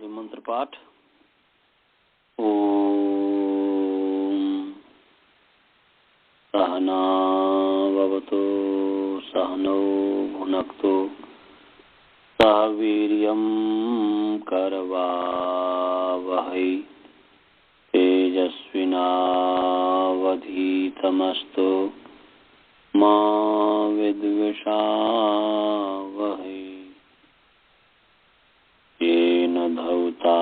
मंत्र पाठ। ओम सहनाववतु सहनौ भुनक्तु सह वीर्यं करवावहै तेजस्विनावधीतमस्तु मा विद्विषावहै। येन धौता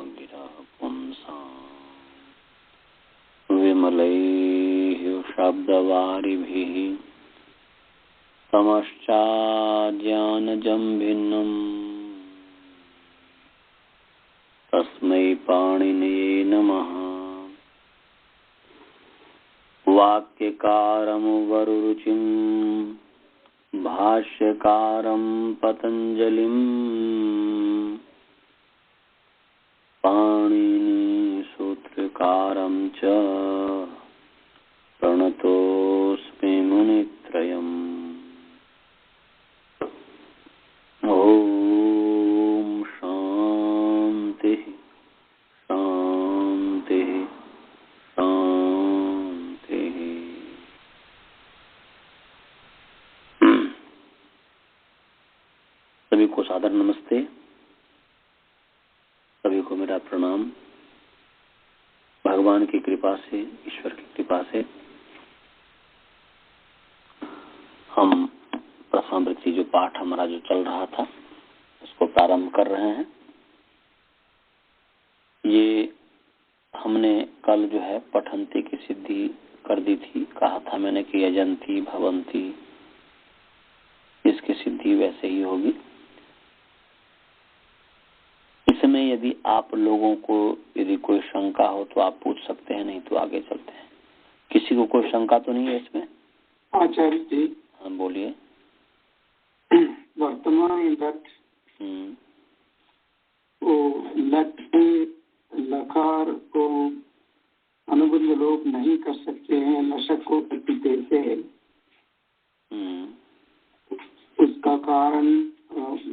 गिरः पुंसां विमलैः शब्दवारिभिः समश्चाज्ञानजं भिन्नम् तस्मै पाणिनये नमः। वाक्यकारं वरुरुचिं भाष्यकारं पतञ्जलिं पाणिनि सूत्रकारं च प्रणतोऽस्मि मुनित्रयम्। ओम शांति शांति शांति। सभी को सादर नमस्ते, सभी को मेरा प्रणाम। भगवान की कृपा से, ईश्वर की कृपा से हम प्रथमावृत्ति जो पाठ हमारा जो चल रहा था उसको प्रारंभ कर रहे हैं। ये हमने कल जो है पठन्ति की सिद्धि कर दी थी। कहा था मैंने कि यजंती भवंती, इसकी सिद्धि वैसे ही होगी। इसमें यदि आप लोगों को यदि कोई शंका हो तो आप पूछ सकते हैं, नहीं तो आगे चलते हैं। किसी को कोई शंका तो नहीं है इसमें? आचार्य जी, हाँ बोलिए। वर्तमान लट लट से लकार को अनुबंध लोप नहीं कर सकते हैं, लशक को गति देते हैं। उसका कारण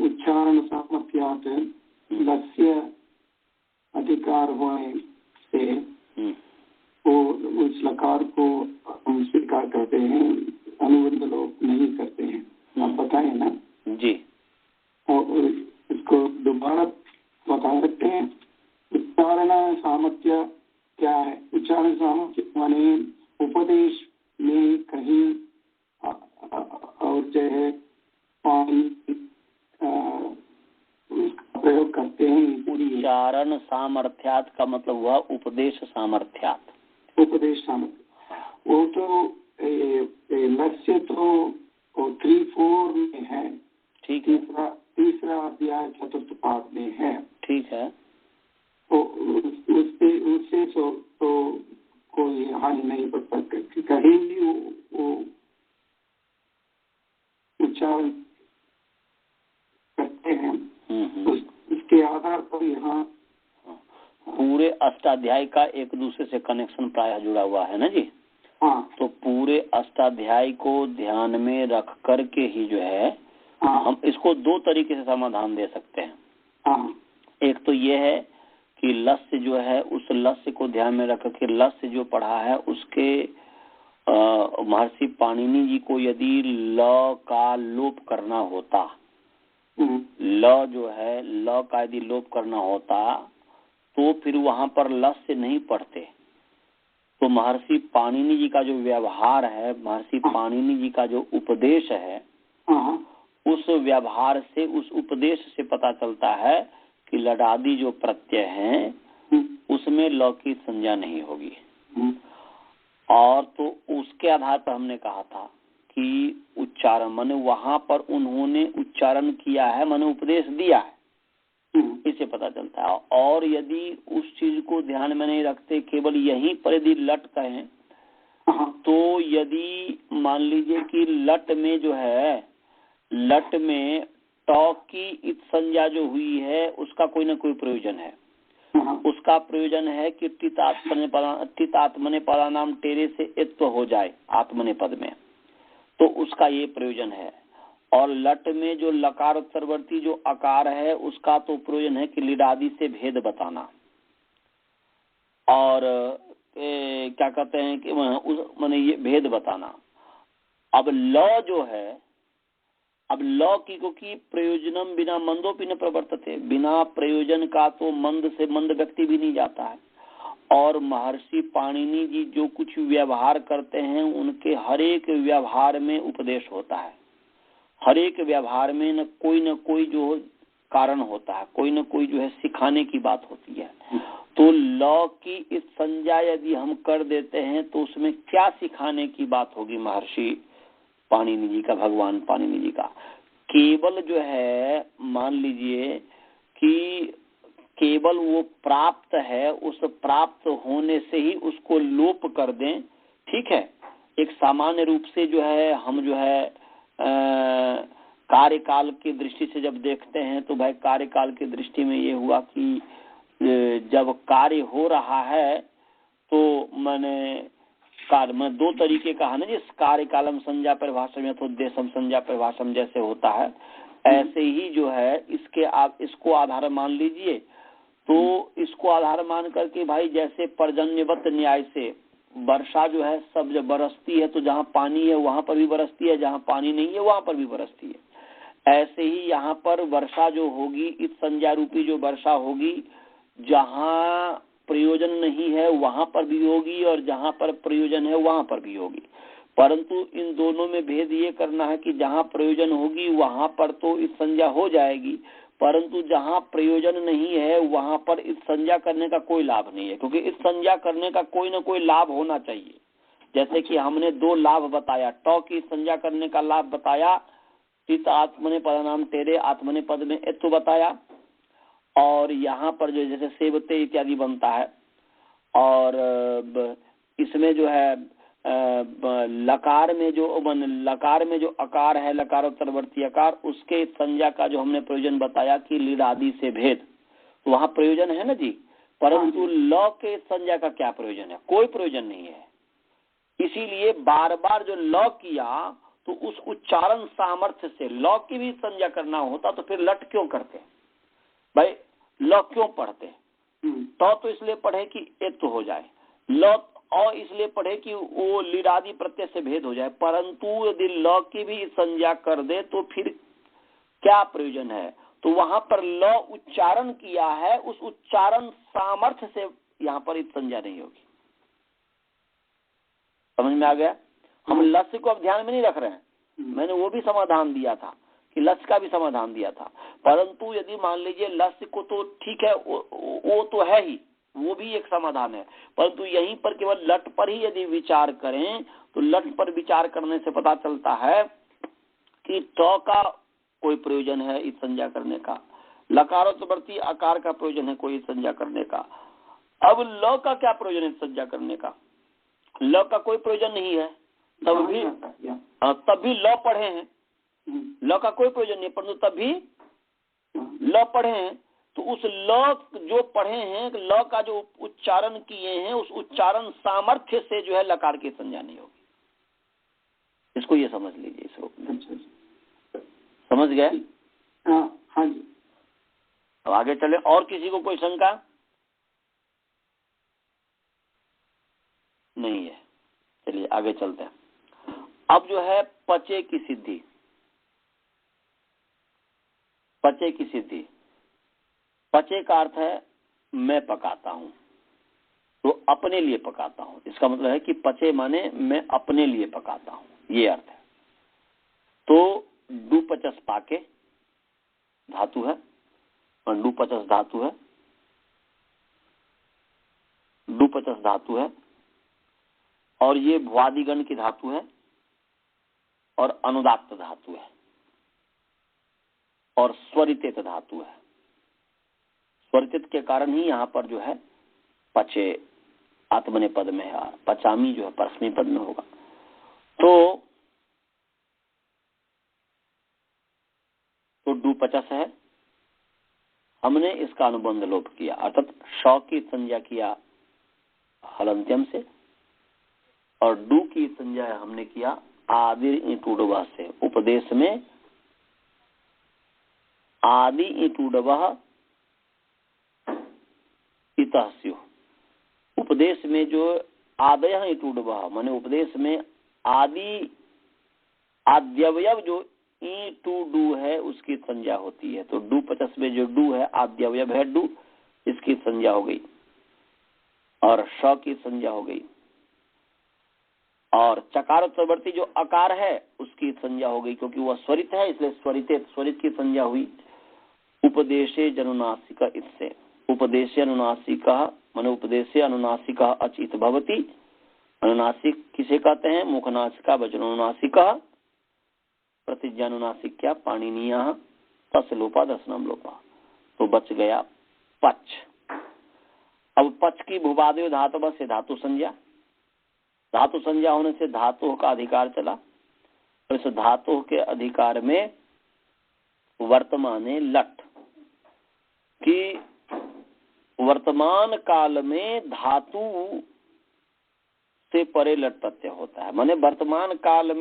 उच्चारण सामर्थ्यात लस्य अधिकार होने से वो उस लकार को हम स्वीकार करते हैं, अनुबंध लोप नहीं करते हैं। आप बताएं ना जी। और इसको दोबारा बता सकते हैं। उच्चारण सामर्थ्य क्या है? उच्चारण सामर्थ्य माने उपदेश में कहीं और जो है पानी प्रयोग करते हैं। उच्चारण सामर्थ्यात का मतलब हुआ उपदेश सामर्थ्यात। उपदेश सामर्थ्य वो तो लक्ष्य तो 3-4 में है। ठीक है। तीसरा अध्याय 4th पाठ में है। ठीक है। तो उससे तो कोई हानि नहीं पड़ सकती। कहीं भी वो उच्चारण करते हैं। उसके आधार पर यहाँ पूरे अष्टाध्याय का एक दूसरे से कनेक्शन प्रायः जुड़ा हुआ है ना जी। हाँ। तो पूरे अष्टाध्याय को ध्यान में रख करके ही जो है हम इसको 2 तरीके से समाधान दे सकते हैं। एक तो ये है कि लस्य जो है उस लस्य को ध्यान में रख के लस्य जो पढ़ा है उसके महर्षि पाणिनि जी को यदि ल का लोप करना होता, ल जो है ल का यदि लोप करना होता तो फिर वहां पर लस्य नहीं पढ़ते। तो महर्षि पाणिनि जी का जो व्यवहार है, महर्षि पाणिनि जी का जो उपदेश है, उस व्यवहार से, उस उपदेश से पता चलता है कि लडादि जो प्रत्यय हैं उसमें ल की संज्ञा नहीं होगी। और तो उसके आधार पर हमने कहा था कि उच्चारण माने वहां पर उन्होंने उच्चारण किया है, माने उपदेश दिया है, इससे पता चलता है। और यदि उस चीज को ध्यान में नहीं रखते, केवल यहीं पर यदि लट कहें तो यदि मान लीजिए कि लट में जो है, लट में ट की इत संज्ञा जो हुई है उसका कोई ना कोई प्रयोजन है। उसका प्रयोजन है कि टित आत्मने पदा नाम टेरे से इत्व हो जाए आत्मने पद में, तो उसका ये प्रयोजन है। और लट में जो लकार उत्तरवर्ती जो आकार है उसका तो प्रयोजन है कि लीडादि से भेद बताना, और क्या कहते हैं कि उस माने ये भेद बताना। अब ल जो है, अब ल की क्योंकि प्रयोजनम बिना मंदोपि न प्रवर्तते, बिना प्रयोजन का तो मंद से मंद व्यक्ति भी नहीं जाता है। और महर्षि पाणिनि जी जो कुछ व्यवहार करते हैं उनके हर एक व्यवहार में उपदेश होता है, हर एक व्यवहार में न कोई जो कारण होता है, कोई न कोई जो है सिखाने की बात होती है। तो लॉ की इस संज्ञा यदि हम कर देते हैं तो उसमें क्या सिखाने की बात होगी महर्षि पाणिनि जी का, भगवान पाणिनि जी का? केवल जो है मान लीजिए कि केवल वो प्राप्त है, उस प्राप्त होने से ही उसको लोप कर दें, ठीक है। एक सामान्य रूप से जो है हम जो है कार्यकाल की दृष्टि से जब देखते हैं तो भाई कार्यकाल की दृष्टि में ये हुआ कि जब कार्य हो रहा है तो मैंने कार्य में दो तरीके का है ना, जिस कार्य कालम संज्ञा परिभाषा में तो देशम संज्ञा परिभाषा जैसे होता है, ऐसे ही जो है इसको आधार मान लीजिए। तो इसको आधार मान करके भाई जैसे पर्जन्यवत न्याय से वर्षा जो है सब जब बरसती है तो जहाँ पानी है वहां पर भी बरसती है, जहाँ पानी नहीं है वहां पर भी बरसती है। ऐसे ही यहाँ पर वर्षा जो होगी, इस संज्ञा रूपी जो वर्षा होगी, जहाँ प्रयोजन नहीं है वहां पर भी होगी और जहाँ पर प्रयोजन है वहां पर भी होगी। परंतु इन दोनों में भेद ये करना है कि जहाँ प्रयोजन होगी वहां पर तो इस संज्ञा हो जाएगी, परंतु जहाँ प्रयोजन नहीं है वहां पर इस संज्ञा करने का कोई लाभ नहीं है, क्योंकि इस संज्ञा करने का कोई न कोई लाभ होना चाहिए। जैसे कि हमने दो लाभ बताया, ट की संज्ञा करने का लाभ बताया, चित आत्मने पद नाम तेरे आत्मने पद में एत्व बताया, और यहाँ पर जो जैसे सेवते इत्यादि बनता है, और इसमें जो है लकार में जो आकार है, लकार उत्तरवर्ती आकार, उसके संज्ञा का जो हमने प्रयोजन बताया कि लीड आदि से भेद, तो वहाँ प्रयोजन है ना जी। परंतु ल के संज्ञा का क्या प्रयोजन है? कोई प्रयोजन नहीं है। इसीलिए बार बार जो ल किया तो उस उच्चारण सामर्थ्य से ल की भी संज्ञा करना होता तो फिर लट क्यों करते भाई? ल क्यों पढ़ते? तो इसलिए पढ़े कि एक तो हो जाए, ल और इसलिए पढ़े कि वो लीडादि प्रत्यय से भेद हो जाए। परंतु यदि ल की भी संज्ञा कर दे तो फिर क्या प्रयोजन है? तो वहां पर ल उच्चारण किया है, उस उच्चारण सामर्थ्य से यहाँ पर इस संज्ञा नहीं होगी। समझ में आ गया? हम लस्य को अब ध्यान में नहीं रख रहे हैं, मैंने वो भी समाधान दिया था कि लस्य का भी समाधान दिया था। परंतु यदि मान लीजिए लस्य को तो ठीक है, वो तो है ही, वो भी एक समाधान है, परंतु यहीं पर केवल लट पर ही यदि विचार करें तो लट पर विचार करने से पता चलता है कि ट का कोई प्रयोजन है इस संज्ञा करने का, लकारोत्तरवर्ती आकार का प्रयोजन है कोई संज्ञा करने का। अब ल का क्या प्रयोजन है संज्ञा करने का? ल का कोई प्रयोजन नहीं है, तब भी ल पढ़े हैं। ल का कोई प्रयोजन नहीं, परंतु तब भी ल पढ़े हैं। तो उस ल जो पढ़े हैं, ल का जो उच्चारण किए हैं, उस उच्चारण सामर्थ्य से जो है लकार की संज्ञा नहीं होगी। इसको ये समझ लीजिए, इस रूप में समझ गए? हाँ जी। अब आगे चले। और किसी को कोई शंका नहीं है? चलिए आगे चलते हैं। अब जो है पचे की सिद्धि, पचे की सिद्धि, पचे का अर्थ है मैं पकाता हूं, तो अपने लिए पकाता हूं। इसका मतलब है कि पचे माने मैं अपने लिए पकाता हूं, ये अर्थ है। तो डुपचस पाके धातु है, डुपचस धातु है, डुपचस धातु है, और ये भ्वादिगण की धातु है और अनुदात्त धातु है और स्वरित धातु है। स्वरित के कारण ही यहाँ पर जो है पचे आत्मने पद में है, पचामी जो है परस्मी पद में होगा। तो डुपचस है, हमने इसका अनुबंध लोप किया, अर्थात श की संज्ञा किया हलंत्यम से, और डू की संज्ञा हमने किया आदिर ईटुडवा से, उपदेश में आदि इटुडवः इतः स्युः। उपदेश में जो आदयः इटुडवः माने उपदेश में आदि आद्यवयव जो ई टू डू है उसकी संज्ञा होती है। तो डू 50 में जो डू है आद्यवयव है डू, इसकी संज्ञा हो गई और श की संज्ञा हो गई। और चकार उत्तरवर्ती जो अकार है उसकी संज्ञा हो गई, क्योंकि वह स्वरित है इसलिए स्वरित की संज्ञा हुई। उपदेशे जनुनासिक इससे उपदेशे अनुनासिक माने उपदेशे अनुनासिक अचित भवति। अनुनासिक किसे कहते हैं? मुखनासिका वचनानुनासिक प्रतिज्ञानुनासिक क्या पाणिनीय तस् लोपा दशनम लोपा। तो बच गया पच। अब पच की भूवादय धातु से धातु संज्ञा, धातु संज्ञा होने से धातु का अधिकार चला। और इस धातु के अधिकार में वर्तमाने लट कि वर्तमान काल में धातु से परे लट प्रत्यय होता है। माने वर्तमान काल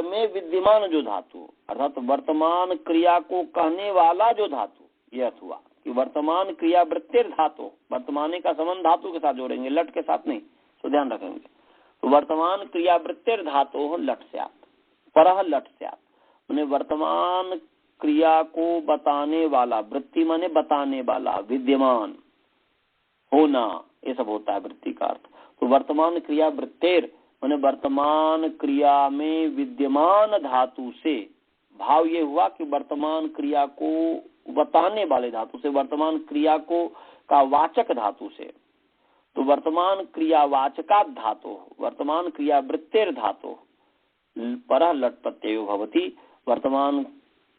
में विद्यमान जो धातु अर्थात वर्तमान क्रिया को कहने वाला जो धातु, यह हुआ कि वर्तमान क्रिया वृत्तिर धातु, वर्तमाने का संबंध धातु के साथ जोड़ेंगे, लट के साथ नहीं, तो ध्यान रखेंगे। तो वर्तमान क्रिया वृत्तिर धातु लट से आत, परह लट से आत माने वर्तमान क्रिया को बताने वाला, वृत्ति माने बताने वाला, विद्यमान होना, ये सब होता है वृत्ति का अर्थ। तो वर्तमान क्रिया वृत्तिर माने वर्तमान क्रिया में विद्यमान धातु से, भाव ये हुआ कि वर्तमान क्रिया को बताने वाले धातु से, वर्तमान क्रिया को का वाचक धातु से। तो वर्तमान क्रिया वाचका धातु, वर्तमान क्रिया वृत्तिर धातु परः लट प्रत्ययो भवति। वर्तमान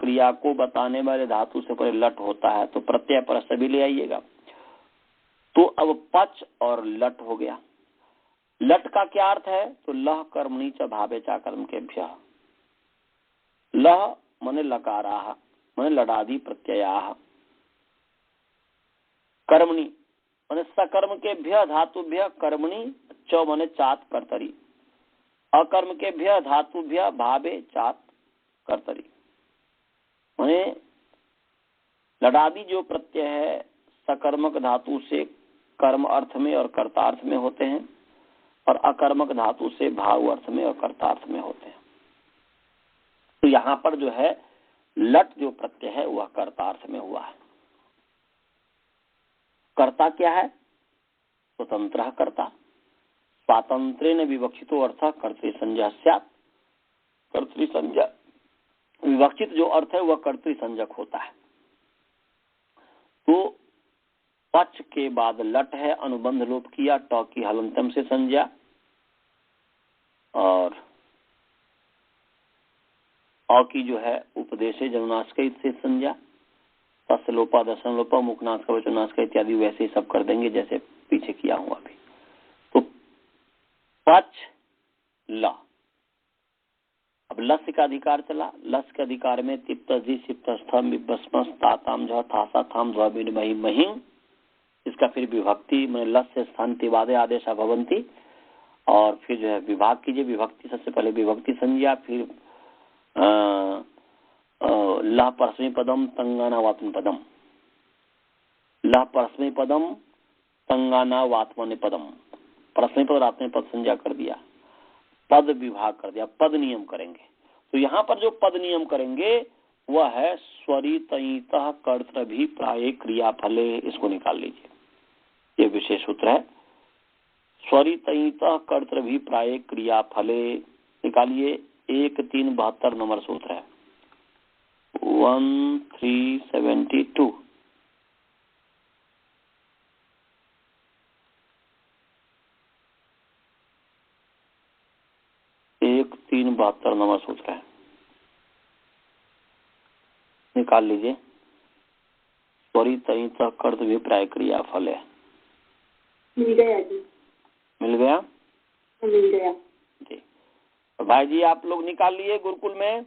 क्रिया को बताने वाले धातु से परे लट होता है, तो प्रत्यय पर सभी ले आइएगा। तो अब पच और लट हो गया। लट का क्या अर्थ है? तो लह कर्मणि च भावे चा कर्म के भ्य। लह माने लकाराः माने लडादि प्रत्ययाः। कर्मणि माने सकर्म के भ्य धातुभ्य कर्मणि, च माने चात कर्तरी, अकर्म के भ्य धातुभ्य भावे चात कर्तरी। माने लडादि जो प्रत्यय है सकर्मक धातु से कर्म अर्थ में और कर्तार्थ में होते हैं, और अकर्मक धातु से भाव अर्थ में और कर्तार्थ में होते हैं। तो यहाँ पर जो है लट जो प्रत्यय है वह कर्तार्थ में हुआ है। कर्ता क्या है? स्वतंत्र कर्ता। स्वातंत्र्येन विवक्षितो अर्थ कर्तृसंज्ञा स्यात्। कर्तृसंज्ञा विवक्षित जो अर्थ है वह कर्तृसंज्ञक होता है। तो पच के बाद लट है, अनुबंध लोप किया, ट की हलंतम से संज्ञा, और अ की जो है उपदेशे जनुनासिक से संज्ञा, तस् लोपा दशन लोपा मुखनासिक वचनासिक इत्यादि वैसे ही सब कर देंगे जैसे पीछे किया हुआ अभी। तो पच ल। अब लस का अधिकार चला। लस के अधिकार में तिप्त जी सिप्त स्थम विभस्म ताताम झ थासा थाम ध्व विनिमहि महिं। इसका फिर विभक्ति में लस से स्थान तिवादे आदेश भवंती, और फिर जो है विभाग कीजिए। विभक्ति सबसे पहले विभक्ति संज्ञा, फिर लह परस्मै पदम तंगाना वात्म पदम, लह परस्मै पदम तंगाना वात्मने पदम, परस्मै पद और आत्म पद संज्ञा कर दिया, पद विभाग कर दिया, पद नियम करेंगे। तो यहाँ पर जो पद नियम करेंगे वह है स्वरितयितः कर्तृभि प्राये क्रियाफले। इसको निकाल लीजिए, ये विशेष सूत्र है। स्वरितयितः कर्तृभि प्राये क्रियाफले निकालिए। 1372 नंबर सूत्र है, 1372। एक 372 नंबर सूत्र है, निकाल लीजिए। स्वरितयितः कर्तृभि प्राये क्रियाफल है। मिल गया जी। मिल गया? मिल गया जी। और भाई जी आप लोग निकाल लिए गुरुकुल में।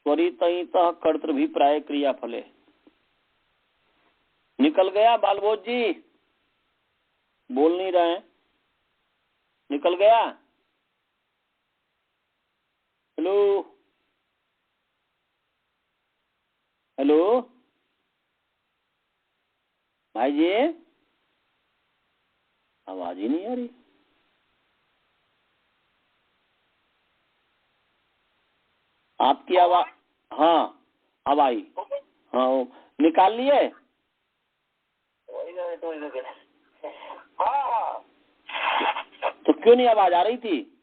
स्वरितयितः कर्तृभि प्राये क्रियाफले निकल गया? बालबोध जी बोल नहीं रहे हैं। निकल गया? हेलो भाई जी, आवाज ही नहीं आ रही। आपकी आवाज, हाँ अब आई। हाँ वो निकाल लिए। तो क्यों नहीं आवाज आ रही थी?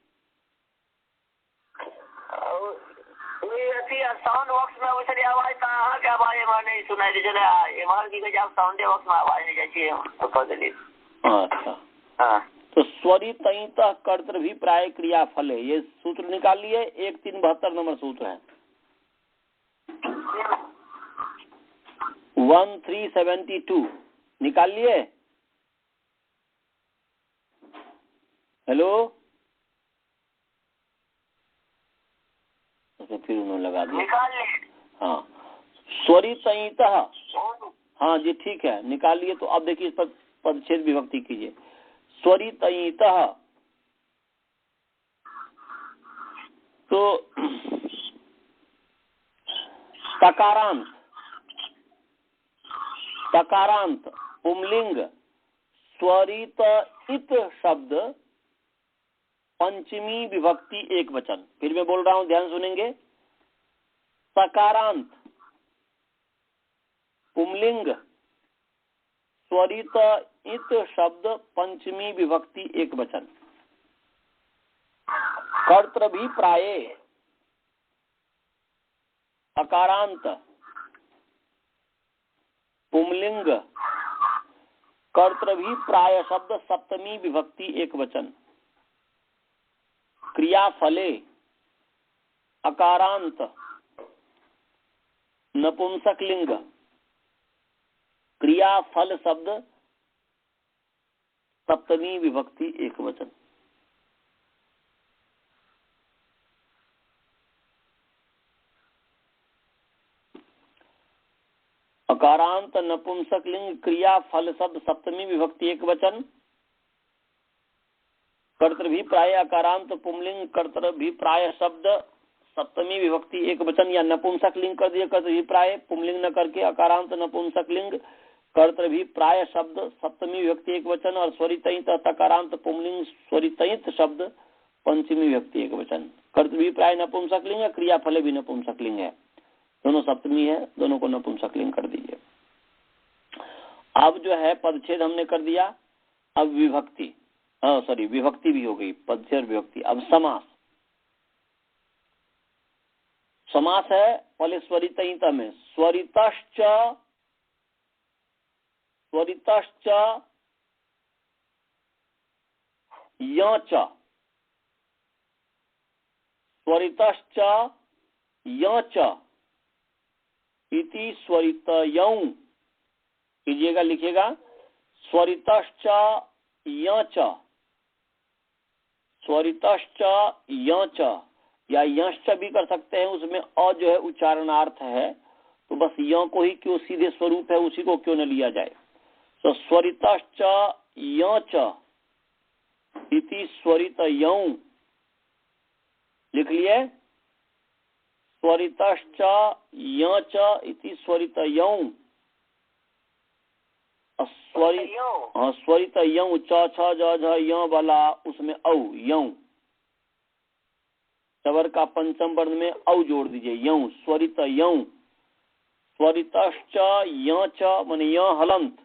साउंड बॉक्स में वैसे आवाज कहाँ क्या आवाज एमर नहीं सुनाई दे चले एमर की जब साउंड बॉक्स में आवाज नहीं जाती है तो दिल्ली। अच्छा हाँ तो स्वरितः कर्तृ प्राय क्रिया फल है, ये सूत्र निकाल लिए। 1372 नंबर सूत्र है। 1372 निकाल लिए। हेलो तो फिर उन्होंने लगा दिया। निकाल लिए। हाँ स्वरितः, हाँ जी ठीक है निकाल लिए। तो अब देखिए इस पर पदच्छेद विभक्ति कीजिए। स्वरितः तो तकारांत, तकारांत पुंलिंग स्वरित इत शब्द पंचमी विभक्ति एक वचन। फिर मैं बोल रहा हूं, ध्यान सुनेंगे। तकारांत पुंलिंग स्वरित इत शब्द पंचमी विभक्ति एक वचन। कर्तृभिप्राये अकारांत पुंलिंग कर्तृभिप्राय शब्द सप्तमी विभक्ति एक वचन। क्रियाफले अकारांत नपुंसकलिंग क्रियाफल शब्द सप्तमी विभक्ति एक वचन। अकारांत नपुंसकलिंग क्रियाफल शब्द सप्तमी विभक्ति एक वचन। कर्तृभिप्राय अकारांत पुंलिंग कर्तृभिप्राय शब्द सप्तमी विभक्ति एक वचन, या नपुंसकलिंग कर दिए कर्तृभिप्राय, पुंलिंग न करके अकारांत नपुंसकलिंग कर्तृभिप्राय शब्द सप्तमी विभक्ति एक वचन। और स्वरितयित तकारांत पुंलिंग स्वरितयित शब्द पंचमी विभक्ति एक वचन। कर्तृभिप्राय नपुंसकलिंग है, क्रियाफल भी नपुंसकलिंग है, दोनों सप्तमी है, दोनों को नपुंसकलिंग कर दीजिए। अब जो है पदच्छेद हमने कर दिया। अब विभक्ति, सॉरी विभक्ति भी हो गई, पदच्छेद विभक्ति। अब समास। समास है पहले स्वरितयित में स्वरितश्च, स्वरितश्च यच, स्वरितश्च यच इति स्वरितयौ कीजिएगा, लिखिएगा स्वरितश्च यच, स्वरितश्च यच, या यश्च भी कर सकते हैं। उसमें अ जो है उच्चारणार्थ है, तो बस य को ही क्यों, सीधे स्वरूप है उसी को क्यों न लिया जाए। तो स्वरितश्च यच इति स्वरितयौ लिख लिए। स्वरितश्च यच इति स्वरितयौ, स्वरितयौ च छ ज झ य वाला उसमें औ यौ, स्वर का पंचम वर्ण में औ जोड़ दीजिए यौ, स्वरितयौ। स्वरितश्च यच माने य हलंत,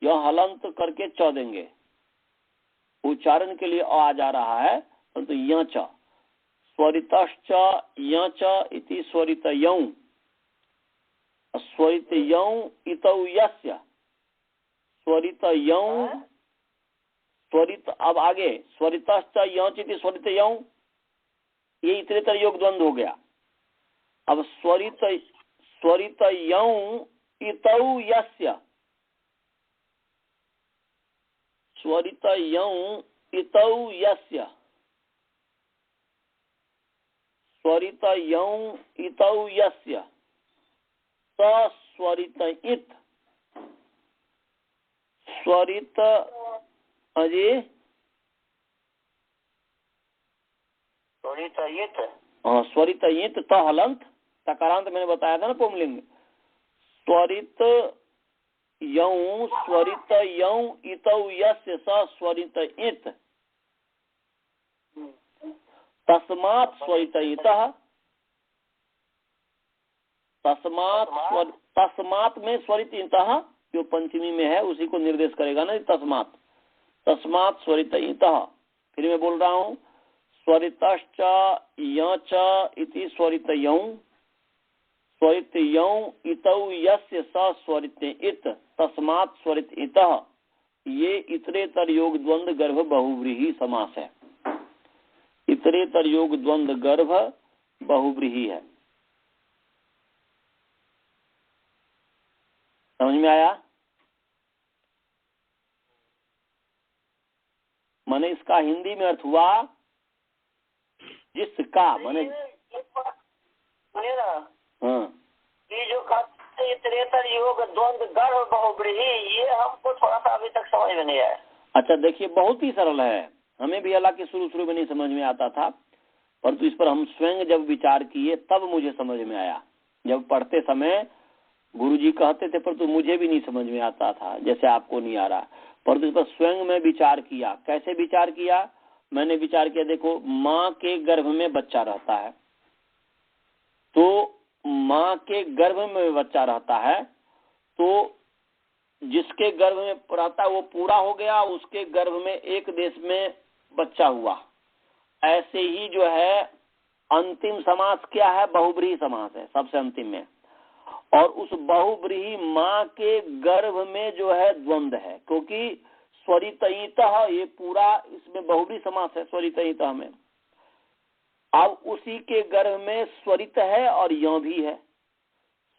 यह हलंत करके च देंगे, उच्चारण के लिए आ जा रहा है परंतु यच। स्वरितश्च यच इति स्वरितयौ, स्वरितयौ इतौ यस्य, स्वरितयौ स्वरित। अब आगे स्वरितश्च यच इति स्वरितयौ, ये इतरेतर योग द्वंद्व हो गया। अब स्वरितयौ इतौ यस्य, स्वरितयौ इतौ यस्य, स्वरितयौ इतौ यस्य स्वरितयित, स्वरित अजी स्वरितयित, स्वरितयित त हलंत, तकारांत मैंने बताया था ना पुंलिंग, स्वरित यौ स्वरित यौ इतौ यस्य स स्वरित इत तस्मात् स्वरित इतः। तस्मात् में स्वरित इतः जो पंचमी में है उसी को निर्देश करेगा ना, तस्मात् स्वरित इतः। फिर मैं बोल रहा हूँ स्वरितश्च यच इति स्वरित यौ स्वरित यौ इतौ यस्य स स्वरित इत तस्मात् स्वरित इतः। ये इतरेतर योग द्वंद्व गर्भ बहुव्रीहि समास है। इतरेतर योग द्वंद्व गर्भ बहुव्रीहि है। समझ में आया? माने इसका हिंदी में अर्थ हुआ जिसका, माने हाँ, ये जो इतरेतर योग द्वंद्व गर्भ बहुव्रीहि, ये हमको थोड़ा सा अभी तक समझ में नहीं आया। अच्छा देखिए, बहुत ही सरल है। हमें भी हालांकि शुरू में नहीं समझ में आता था, परंतु इस पर हम स्वयं जब विचार किए तब मुझे समझ में आया। जब पढ़ते समय गुरुजी कहते थे परंतु मुझे भी नहीं समझ में आता था, जैसे आपको नहीं आ रहा, परंतु इस पर स्वयं में विचार किया। कैसे विचार किया? मैंने विचार किया, देखो माँ के गर्भ में बच्चा रहता है, तो माँ के गर्भ में बच्चा रहता है, तो जिसके गर्भ में रहता है वो पूरा हो गया, उसके गर्भ में एक देश में बच्चा हुआ। ऐसे ही जो है अंतिम समास क्या है? बहुव्रीहि समास है सबसे अंतिम में। और उस बहुव्रीहि माँ के गर्भ में जो है द्वंद्व है, क्योंकि स्वरितयितः ये पूरा इसमें बहुव्रीहि समास है स्वरितयितः में। अब उसी के गर्भ में स्वरित है और यौ भी है।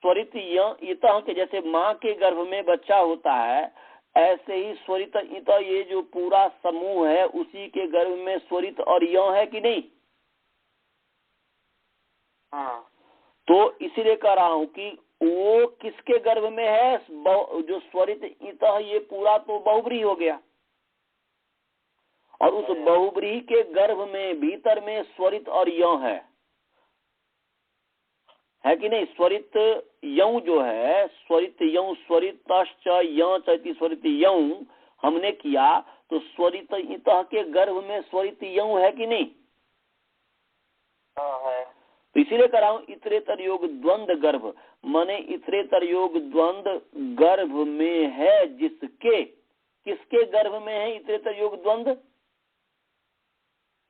स्वरित इतः के जैसे माँ के गर्भ में बच्चा होता है, ऐसे ही स्वरित इतः ये जो पूरा समूह है उसी के गर्भ में स्वरित और यौ है कि नहीं? हाँ। तो इसीलिए कह रहा हूं कि वो किसके गर्भ में है? जो स्वरित इतः ये पूरा तो बहुव्रीहि हो गया, और उस बहुव्रीहि के गर्भ में भीतर में स्वरित और यौ है कि नहीं? स्वरित यौ जो है, स्वरित यौ स्वरितश्च यौ चति स्वरित यौ हमने किया, तो स्वरित इतः के गर्भ में स्वरित यौ है कि नहीं? है। तो इसीलिए कह रहा हूं इतरेतर योग द्वंद्व गर्भ, माने इतरेतर योग द्वंद्व गर्भ में है जिसके, किसके गर्भ में है इतरेतर योग द्वंद्व?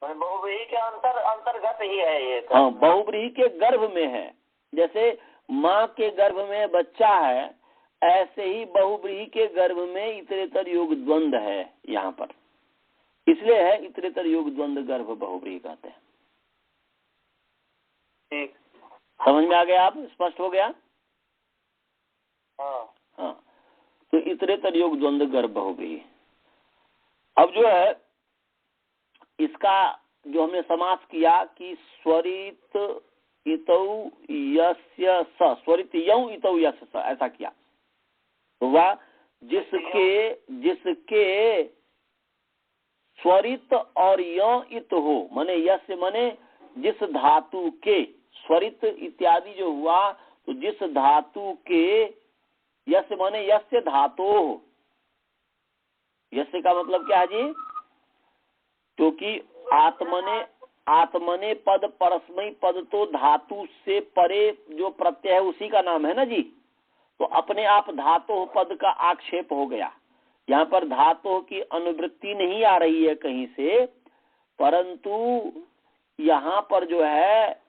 बहुव्रीहि के अंतर्गत ही है ये। हाँ, बहुव्रीहि के गर्भ में है। जैसे माँ के गर्भ में बच्चा है, ऐसे ही बहुव्रीहि के गर्भ में इतरेतर योग द्वंद्व है यहाँ पर, इसलिए है इतरेतर योग द्वंद्व गर्भ बहुव्रीहि कहते हैं। ठीक, समझ में आ गया? आप स्पष्ट हो गया? हाँ। हाँ, तो इतरेतर योग द्वंद्व गर्भ बहुव्रीहि। अब जो है इसका जो हमने समास किया कि स्वरित इतौ यस्य स, स्वरित यौ इतौ यस्य स, ऐसा किया तो वह जिसके स्वरित और यौ इत हो, माने यस्य माने जिस धातु के, स्वरित इत्यादि जो हुआ तो जिस धातु के, यस्य माने यस्य धातु हो। यस्य का मतलब क्या है जी? क्योंकि आत्मने पद परस्मयी पद तो धातु से परे जो प्रत्यय है उसी का नाम है ना जी। तो अपने आप धातु पद का आक्षेप हो गया। यहाँ पर धातु की अनुवृत्ति नहीं आ रही है कहीं से, परंतु यहाँ पर जो है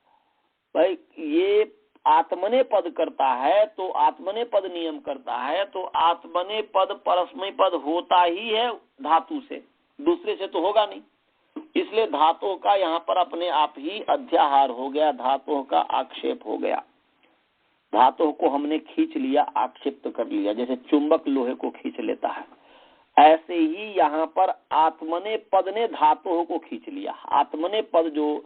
भाई ये आत्मने पद करता है, तो आत्मने पद नियम करता है, तो आत्मने पद परस्मयी पद होता ही है धातु से, दूसरे से तो होगा नहीं। इसलिए धातु का यहाँ पर अपने आप ही अध्याहार हो गया, धातु का आक्षेप हो गया। धातु को हमने खींच लिया, आक्षेप कर लिया, जैसे चुंबक लोहे को खींच लेता है, ऐसे ही यहाँ पर आत्मने पद ने धातु को खींच लिया। आत्मने पद जो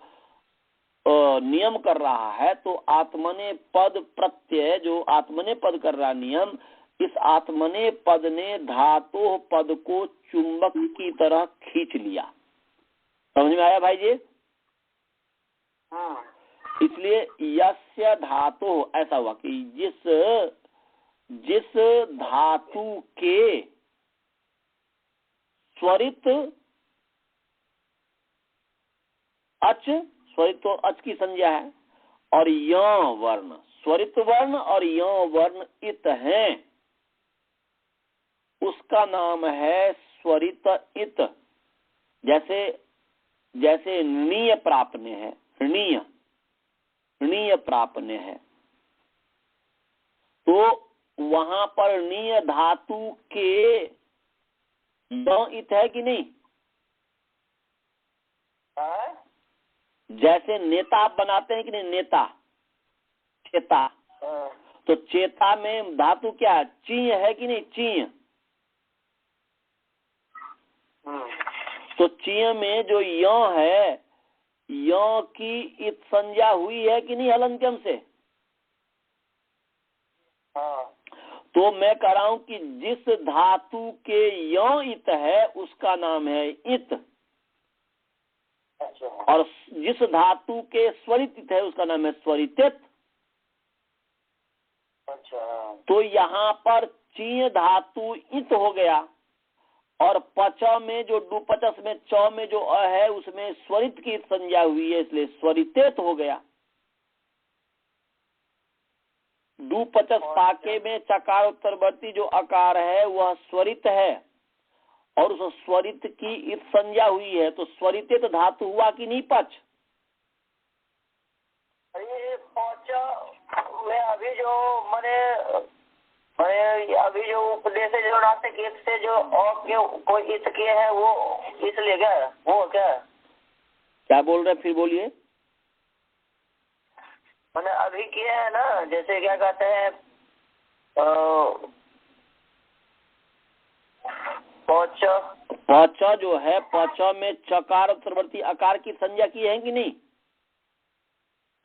नियम कर रहा है, तो आत्मने पद प्रत्यय जो आत्मने पद कर रहा नियम, इस आत्मने पद ने धातु पद को चुंबक की तरह खींच लिया। समझ में आया भाई जी? हाँ। इसलिए यस्य धातु ऐसा हुआ कि जिस जिस धातु के स्वरित अच, स्वरित तो अच की संज्ञा है, और य वर्ण, स्वरित वर्ण और य वर्ण इत हैं, उसका नाम है स्वरित इत। जैसे जैसे णीय प्रापने है, णीय णीय प्रापने है, तो वहां पर णीय धातु के य इत है कि नहीं? जैसे नेता आप बनाते हैं कि नहीं, नेता चेता, तो चेता में धातु क्या है? चीय है कि नहीं? चीय। तो चीय में जो य है, य की इत संज्ञा हुई है कि नहीं हलंत्यम से? तो मैं कह रहा हूं कि जिस धातु के य इत है उसका नाम है इत, और जिस धातु के स्वरित इत है उसका नाम है स्वरितित। तो यहाँ पर चीय धातु इत हो गया, और पच में जो डुपचस में च में जो अ है उसमें स्वरित की संज्ञा हुई है, इसलिए स्वरितेत हो गया। डुपचस पाके में चकार उत्तरवर्ती जो अकार है वह स्वरित है, और उस स्वरित की इत संज्ञा हुई है, तो स्वरितेत धातु हुआ कि नहीं पच? ये पच में अभी जो मैंने अभी जो उपदेश से जो नासिक इत से जो कोई इत किए है वो इसलिए क्या है, वो क्या बोल रहे, फिर बोलिए। मैंने अभी किए है ना, जैसे क्या कहते हैं पच जो है, पच में चकार उत्तरवर्ती अकार की संज्ञा की है कि नहीं?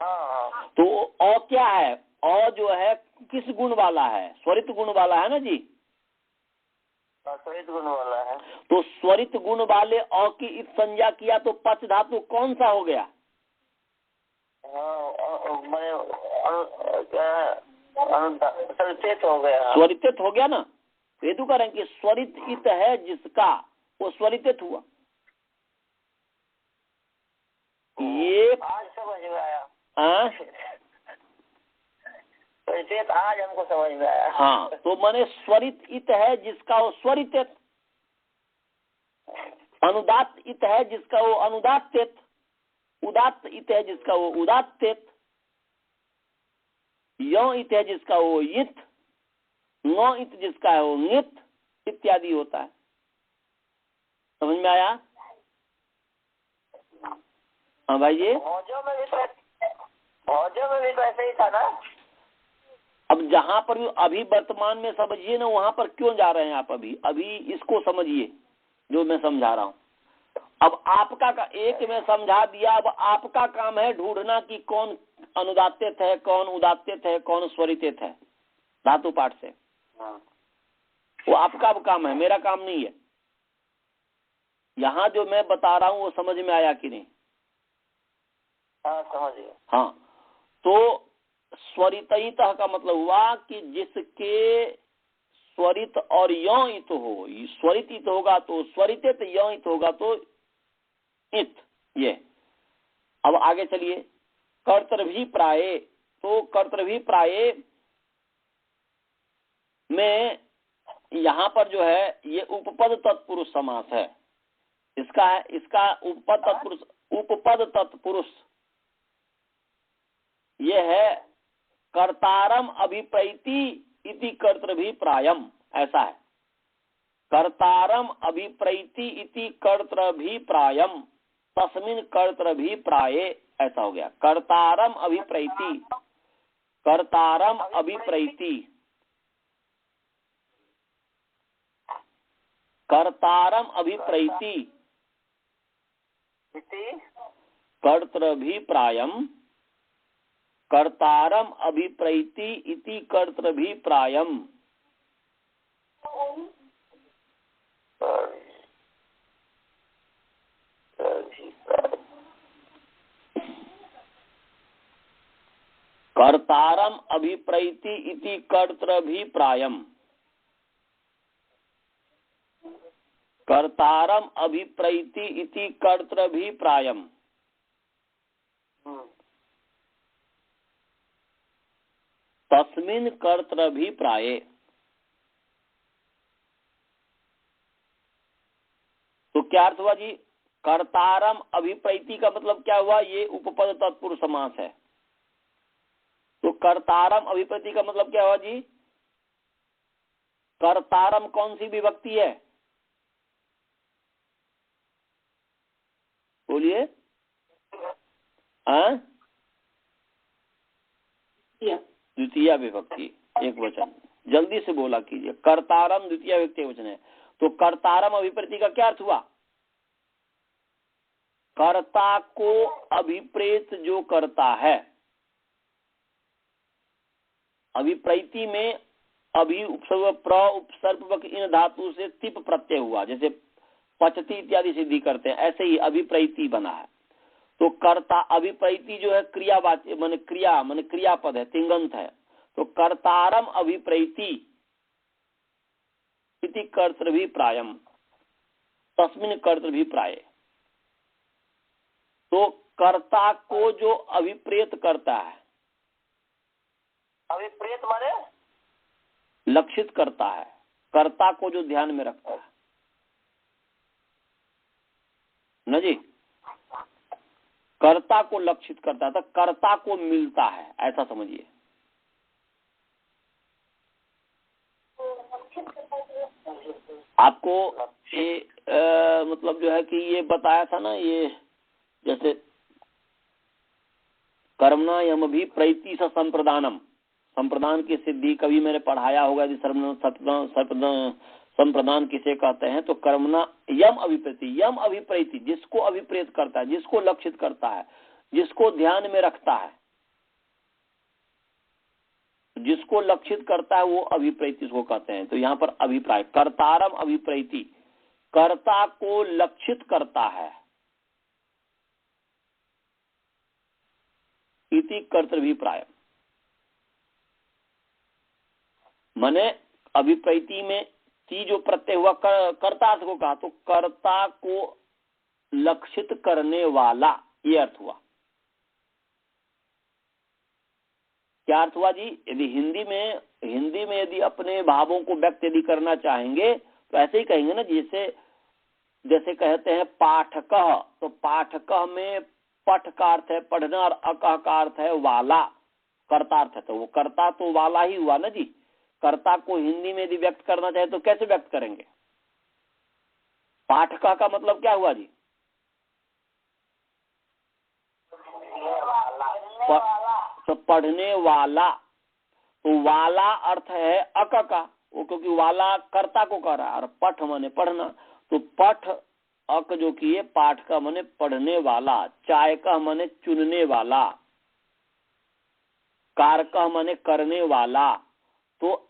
हाँ। तो अ क्या है? अ जो है किस गुण वाला है? स्वरित गुण वाला है ना जी। स्वरित गुण वाला है। तो स्वरित गुण वाले अ की इत संज्ञा किया तो पच धातु कौन सा हो गया? स्वरित हो गया। स्वरित हो गया ना। हेतु करें कि स्वरित इत है जिसका, वो स्वरित हुआ। ये आज समझ में आया। आज हमको समझ में आया। हाँ, तो माने स्वरित इत है जिसका वो स्वरित, अनुदात इत है जिसका वो अनुदात, उदात्त इत है जिसका वो उदात्त, य इत है जिसका वो इत, न इत जिसका है वो नित इत्यादि होता है। समझ में आया? हाँ भाई जी। भोजों में भी तो ऐसे ही था ना। अब जहाँ पर भी अभी वर्तमान में समझिए ना, वहां पर क्यों जा रहे हैं आप? अभी इसको समझिए जो मैं समझा रहा हूँ। अब आपका का एक में समझा दिया, अब आपका काम है ढूंढना कि कौन अनुदात्त है, कौन उदात्त है, कौन स्वरित है धातु पाठ से। वो आपका काम है, मेरा काम नहीं है। यहाँ जो मैं बता रहा हूँ वो समझ में आया कि नहीं? हाँ, समझ गया। हाँ, तो स्वरितयितः का मतलब हुआ कि जिसके स्वरित और य हो, स्वरित इत होगा तो स्वरित, य होगा तो इत। ये अब आगे चलिए। कर्तृभी प्राये, तो कर्तृभी प्राये में यहाँ पर जो है ये उपपद तत्पुरुष समास है। इसका उपपद तत्पुरुष ये है कर्तारम अभिप्रैति इति कर्तृभिप्रायम, ऐसा है। कर्तारम अभिप्रैति इति कर्तृभिप्रायम तस्मिन् कर्तृभिप्राये, ऐसा हो गया। कर्तारम अभिप्रैति, कर्तारम अभिप्रैति, कर्तारम अभिप्रैति कर्तृभिप्रायम, कर्तारम अभिप्रैति इति कर्तृभिप्रायम। कर्तारम अभिप्रैति इति कर्तृभिप्रायम। कर्तारम अभिप्रैति इति कर्तृभिप्रायम। तस्मिन् कर्तृभिप्राये। तो क्या अर्थ हुआ जी? कर्तारम अभिप्रैति का मतलब क्या हुआ? ये उपपद तत्पुरुष समास है। तो कर्तारम अभिप्रैति का मतलब क्या हुआ जी? कर्तारम कौन सी विभक्ति है? बोलिए। द्वितीय विभक्ति एक वचन, जल्दी से बोला कीजिए। कर्तारम द्वितीय विभक्ति वचन है। तो कर्तारम अभिप्रैति का क्या अर्थ हुआ? कर्ता को अभिप्रेत जो करता है। अभिप्रैति में अभि उपसर्ग प्र उपसर्ग इन धातु से तिप प्रत्यय हुआ, जैसे पचती इत्यादि सिद्धि करते हैं, ऐसे ही अभिप्रैति बना है। तो कर्ता अभिप्रैति जो है क्रियावाची माने क्रियापद है, तिंगंत है। तो कर्तारम अभिप्रैति इति कर्तृभिप्रायम तस्मिन् कर्तृभिप्राये। तो कर्ता को जो अभिप्रेत करता है, अभिप्रेत माने लक्षित करता है, कर्ता को जो ध्यान में रखता है न जी, कर्ता को लक्षित करता है, तो कर्ता को मिलता है, ऐसा समझिए। आपको ये मतलब जो है कि ये बताया था ना, ये जैसे कर्मणा यम भी प्रैति स संप्रदानम, संप्रदान की सिद्धि कभी मैंने पढ़ाया होगा। यदि संप्रदान किसे कहते हैं? तो कर्मणा यम अभिप्रैति, यम अभिप्रैति जिसको अभिप्रेत करता है, जिसको लक्षित करता है, जिसको ध्यान में रखता है, जिसको लक्षित करता है वो अभिप्रैति इसको कहते हैं। तो यहाँ पर अभिप्राय कर्तारम अभिप्रैति, कर्ता को लक्षित करता है, इति कर्तृभिप्राय। माने अभिप्रैति में ती जो प्रत्यय हुआ कर्ता को कहा, तो कर्ता को लक्षित करने वाला, ये अर्थ हुआ। क्या अर्थ हुआ जी? यदि हिंदी में यदि अपने भावों को व्यक्त यदि करना चाहेंगे तो ऐसे ही कहेंगे ना, जैसे कहते हैं पाठकः, तो पाठकः में पठ का अर्थ है पढ़ना और अकह का अर्थ है वाला, कर्तार्थ है। तो वो कर्ता तो वाला ही हुआ ना जी। कर्ता को हिंदी में यदि व्यक्त करना चाहे तो कैसे व्यक्त करेंगे? पाठकः का मतलब क्या हुआ जी? तो पढ़ने वाला। तो वाला अर्थ है अक का, वो क्योंकि वाला कर्ता को कह रहा है, और पठ माने पढ़ना। तो पठ अक जो कि पाठ का माने पढ़ने वाला, चाय का माने चुनने वाला, कार का माने करने वाला। तो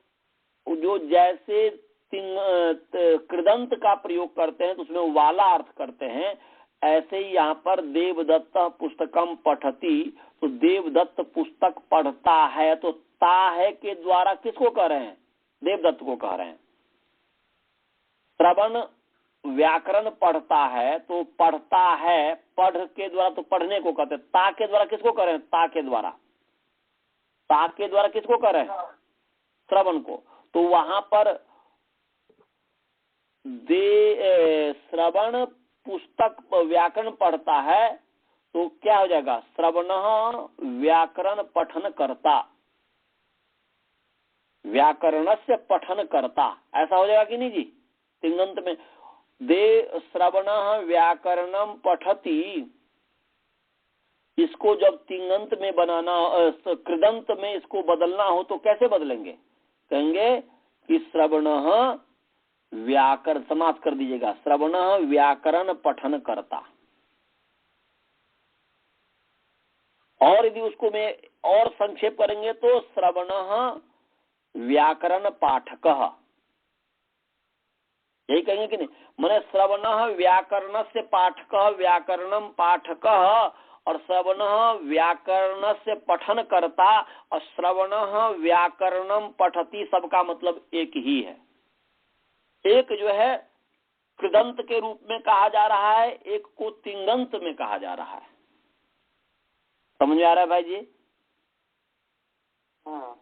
जो जैसे कृदंत का प्रयोग करते हैं तो उसमें वाला अर्थ करते हैं, ऐसे ही यहाँ पर देवदत्त पुस्तकम पठती, तो देवदत्त पुस्तक पढ़ता है। तो ता है के द्वारा किसको कह रहे हैं? देवदत्त को कह रहे हैं। श्रवण व्याकरण पढ़ता है, तो पढ़ता है पढ़ के द्वारा, तो पढ़ने को कहते हैं। ता के द्वारा किसको कह रहे हैं? ता के द्वारा, ता के द्वारा किसको कह रहे हैं? श्रवण को। तो वहां पर श्रवण पुस्तक व्याकरण पढ़ता है, तो क्या हो जाएगा? श्रवण व्याकरण पठन करता, व्याकरण से पठन करता, ऐसा हो जाएगा कि नहीं जी? तिंगंत में दे श्रवण व्याकरणम पठती, इसको जब तिंगंत में बनाना, कृदंत में इसको बदलना हो तो कैसे बदलेंगे? कहेंगे कि श्रवण व्याकरण, समाप्त कर दीजिएगा, श्रवण व्याकरण पठन करता। और यदि उसको में और संक्षेप करेंगे तो श्रवण व्याकरण पाठकः, यही कहेंगे कि नहीं? माने श्रवण व्याकरण से पाठकः, व्याकरणम पाठकः, और श्रवणः व्याकरणस्य पठन करता और श्रवणः व्याकरणम पठति, सबका मतलब एक ही है। एक जो है कृदंत के रूप में कहा जा रहा है, एक को तिंगंत में कहा जा रहा है। समझ में आ रहा है भाई जी? हाँ।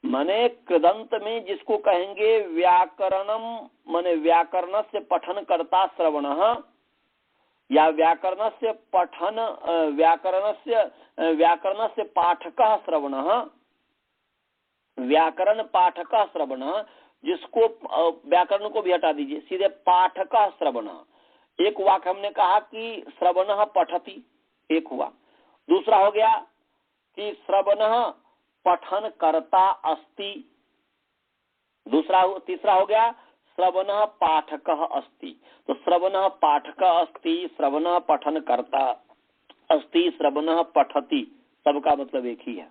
माने कृदंत में जिसको कहेंगे व्याकरणम, माने व्याकरण से पठन करता श्रवणः, या व्याकरण से पठन व्याकरण से पाठकः श्रवणः, व्याकरण पाठकः श्रवणः, जिसको व्याकरण को भी हटा दीजिए, सीधे पाठकः श्रवणः। एक वाक्य हमने कहा कि श्रवणः पठति, एक हुआ। दूसरा हो गया कि श्रवणः पठन करता अस्ति, दूसरा। तीसरा हो गया श्रवणः पाठकः अस्ति। तो श्रवणः पाठकः अस्ति, श्रवणः पठन करता अस्ति, श्रवणः पठति, सबका मतलब एक ही है।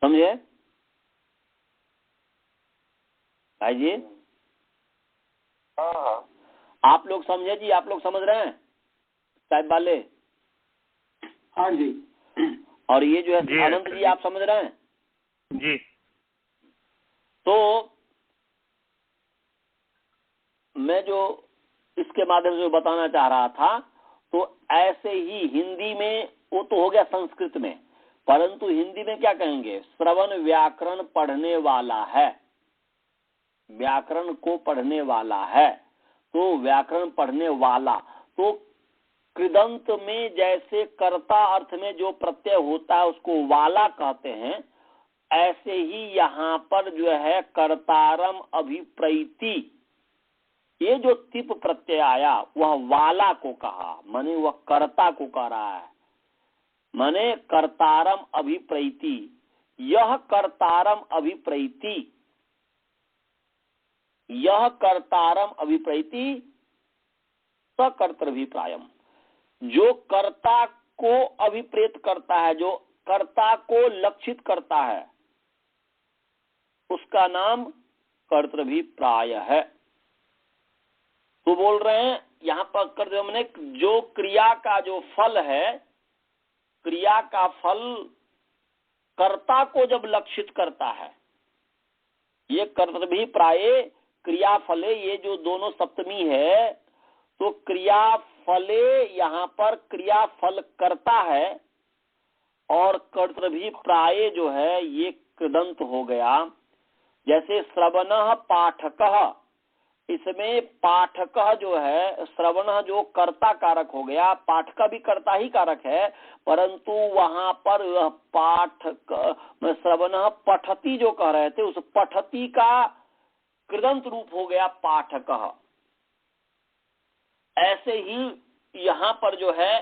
समझे भाई जी? हाँ। आप लोग समझे जी? आप लोग समझ रहे हैं साहब वाले? हाँ जी। और ये जो है आनंद जी, आप समझ रहे हैं जी? तो मैं जो इसके माध्यम से बताना चाह रहा था, तो ऐसे ही हिंदी में, वो तो हो गया संस्कृत में, परंतु हिंदी में क्या कहेंगे? श्रवण व्याकरण पढ़ने वाला है, व्याकरण को पढ़ने वाला है, तो व्याकरण पढ़ने वाला। तो कृदंत में जैसे कर्ता अर्थ में जो प्रत्यय होता है उसको वाला कहते हैं, ऐसे ही यहाँ पर जो है कर्तारम अभिप्रैति, ये जो तिप प्रत्यय आया वह वाला को कहा, माने वह कर्ता को कह रहा है, माने कर्तारम अभिप्रैति। यह कर्तारम अभिप्रैति, यह कर्तारम अभिप्रैति सकर्तृभिप्रायम, जो कर्ता को अभिप्रेत करता है, जो कर्ता को लक्षित करता है, उसका नाम कर्तृभिप्राय है। तो बोल रहे हैं यहाँ पर कर्तव्य मैंने जो क्रिया का जो फल है, क्रिया का फल कर्ता को जब लक्षित करता है, ये कर्तृभिप्राय क्रिया फले, ये जो दोनों सप्तमी है, तो क्रिया फले यहाँ पर क्रिया फल करता है, और कर्तृभिप्राय जो है ये कृदंत हो गया। जैसे श्रवणः पाठकः, इसमें पाठकः जो है, श्रवण जो कर्ता कारक हो गया, पाठक भी कर्ता ही कारक है, परंतु वहां पर पाठक श्रवणः पठति जो कह रहे थे, उस पठति का कृदंत रूप हो गया पाठकः। ऐसे ही यहाँ पर जो है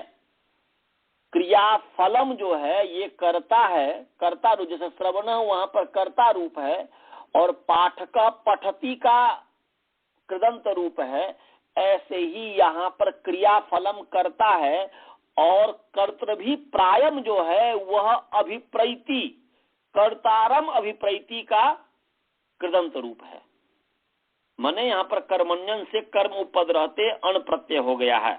क्रियाफलम जो है ये कर्ता है, कर्ता रूप, जैसे श्रवण वहां पर कर्ता रूप है और पाठक पठति का कृदंत रूप है, ऐसे ही यहाँ पर क्रियाफलम कर्ता है और कर्तृभिप्रायम जो है वह अभिप्रैति, कर्तारम अभिप्रैति का कृदंत रूप है। माने यहाँ पर कर्मण्यन से कर्म उपद रहते अण प्रत्यय हो गया है,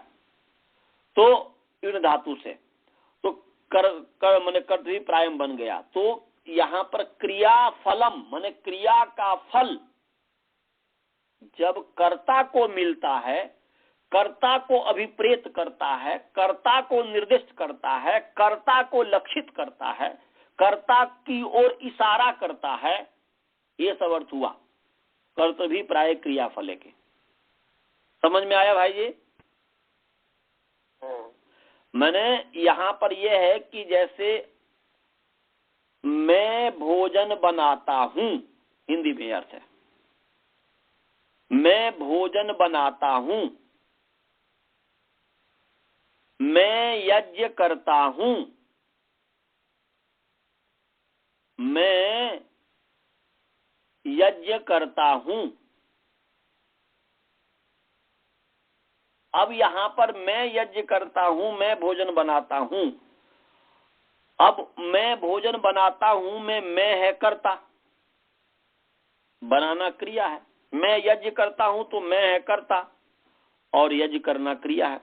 तो इन धातु से तो कर माने कर्तृभिप्रायम बन गया। तो यहाँ पर क्रिया फलम माने क्रिया का फल जब कर्ता को मिलता है, कर्ता को अभिप्रेत करता है, कर्ता को निर्दिष्ट करता है, कर्ता को लक्षित करता है, कर्ता की ओर इशारा करता है, ये सब अर्थ हुआ कर्तृभिप्राय क्रिया फले के। समझ में आया भाई जी? मैंने यहाँ पर यह है कि जैसे मैं भोजन बनाता हूँ, हिंदी में अर्थ है मैं भोजन बनाता हूँ, मैं यज्ञ करता हूँ, मैं यज्ञ करता हूँ। अब यहाँ पर मैं यज्ञ करता हूँ, मैं भोजन बनाता हूँ। अब मैं भोजन बनाता हूँ में मैं है कर्ता, बनाना क्रिया है। मैं यज्ञ करता हूँ तो मैं है कर्ता और यज्ञ करना क्रिया है।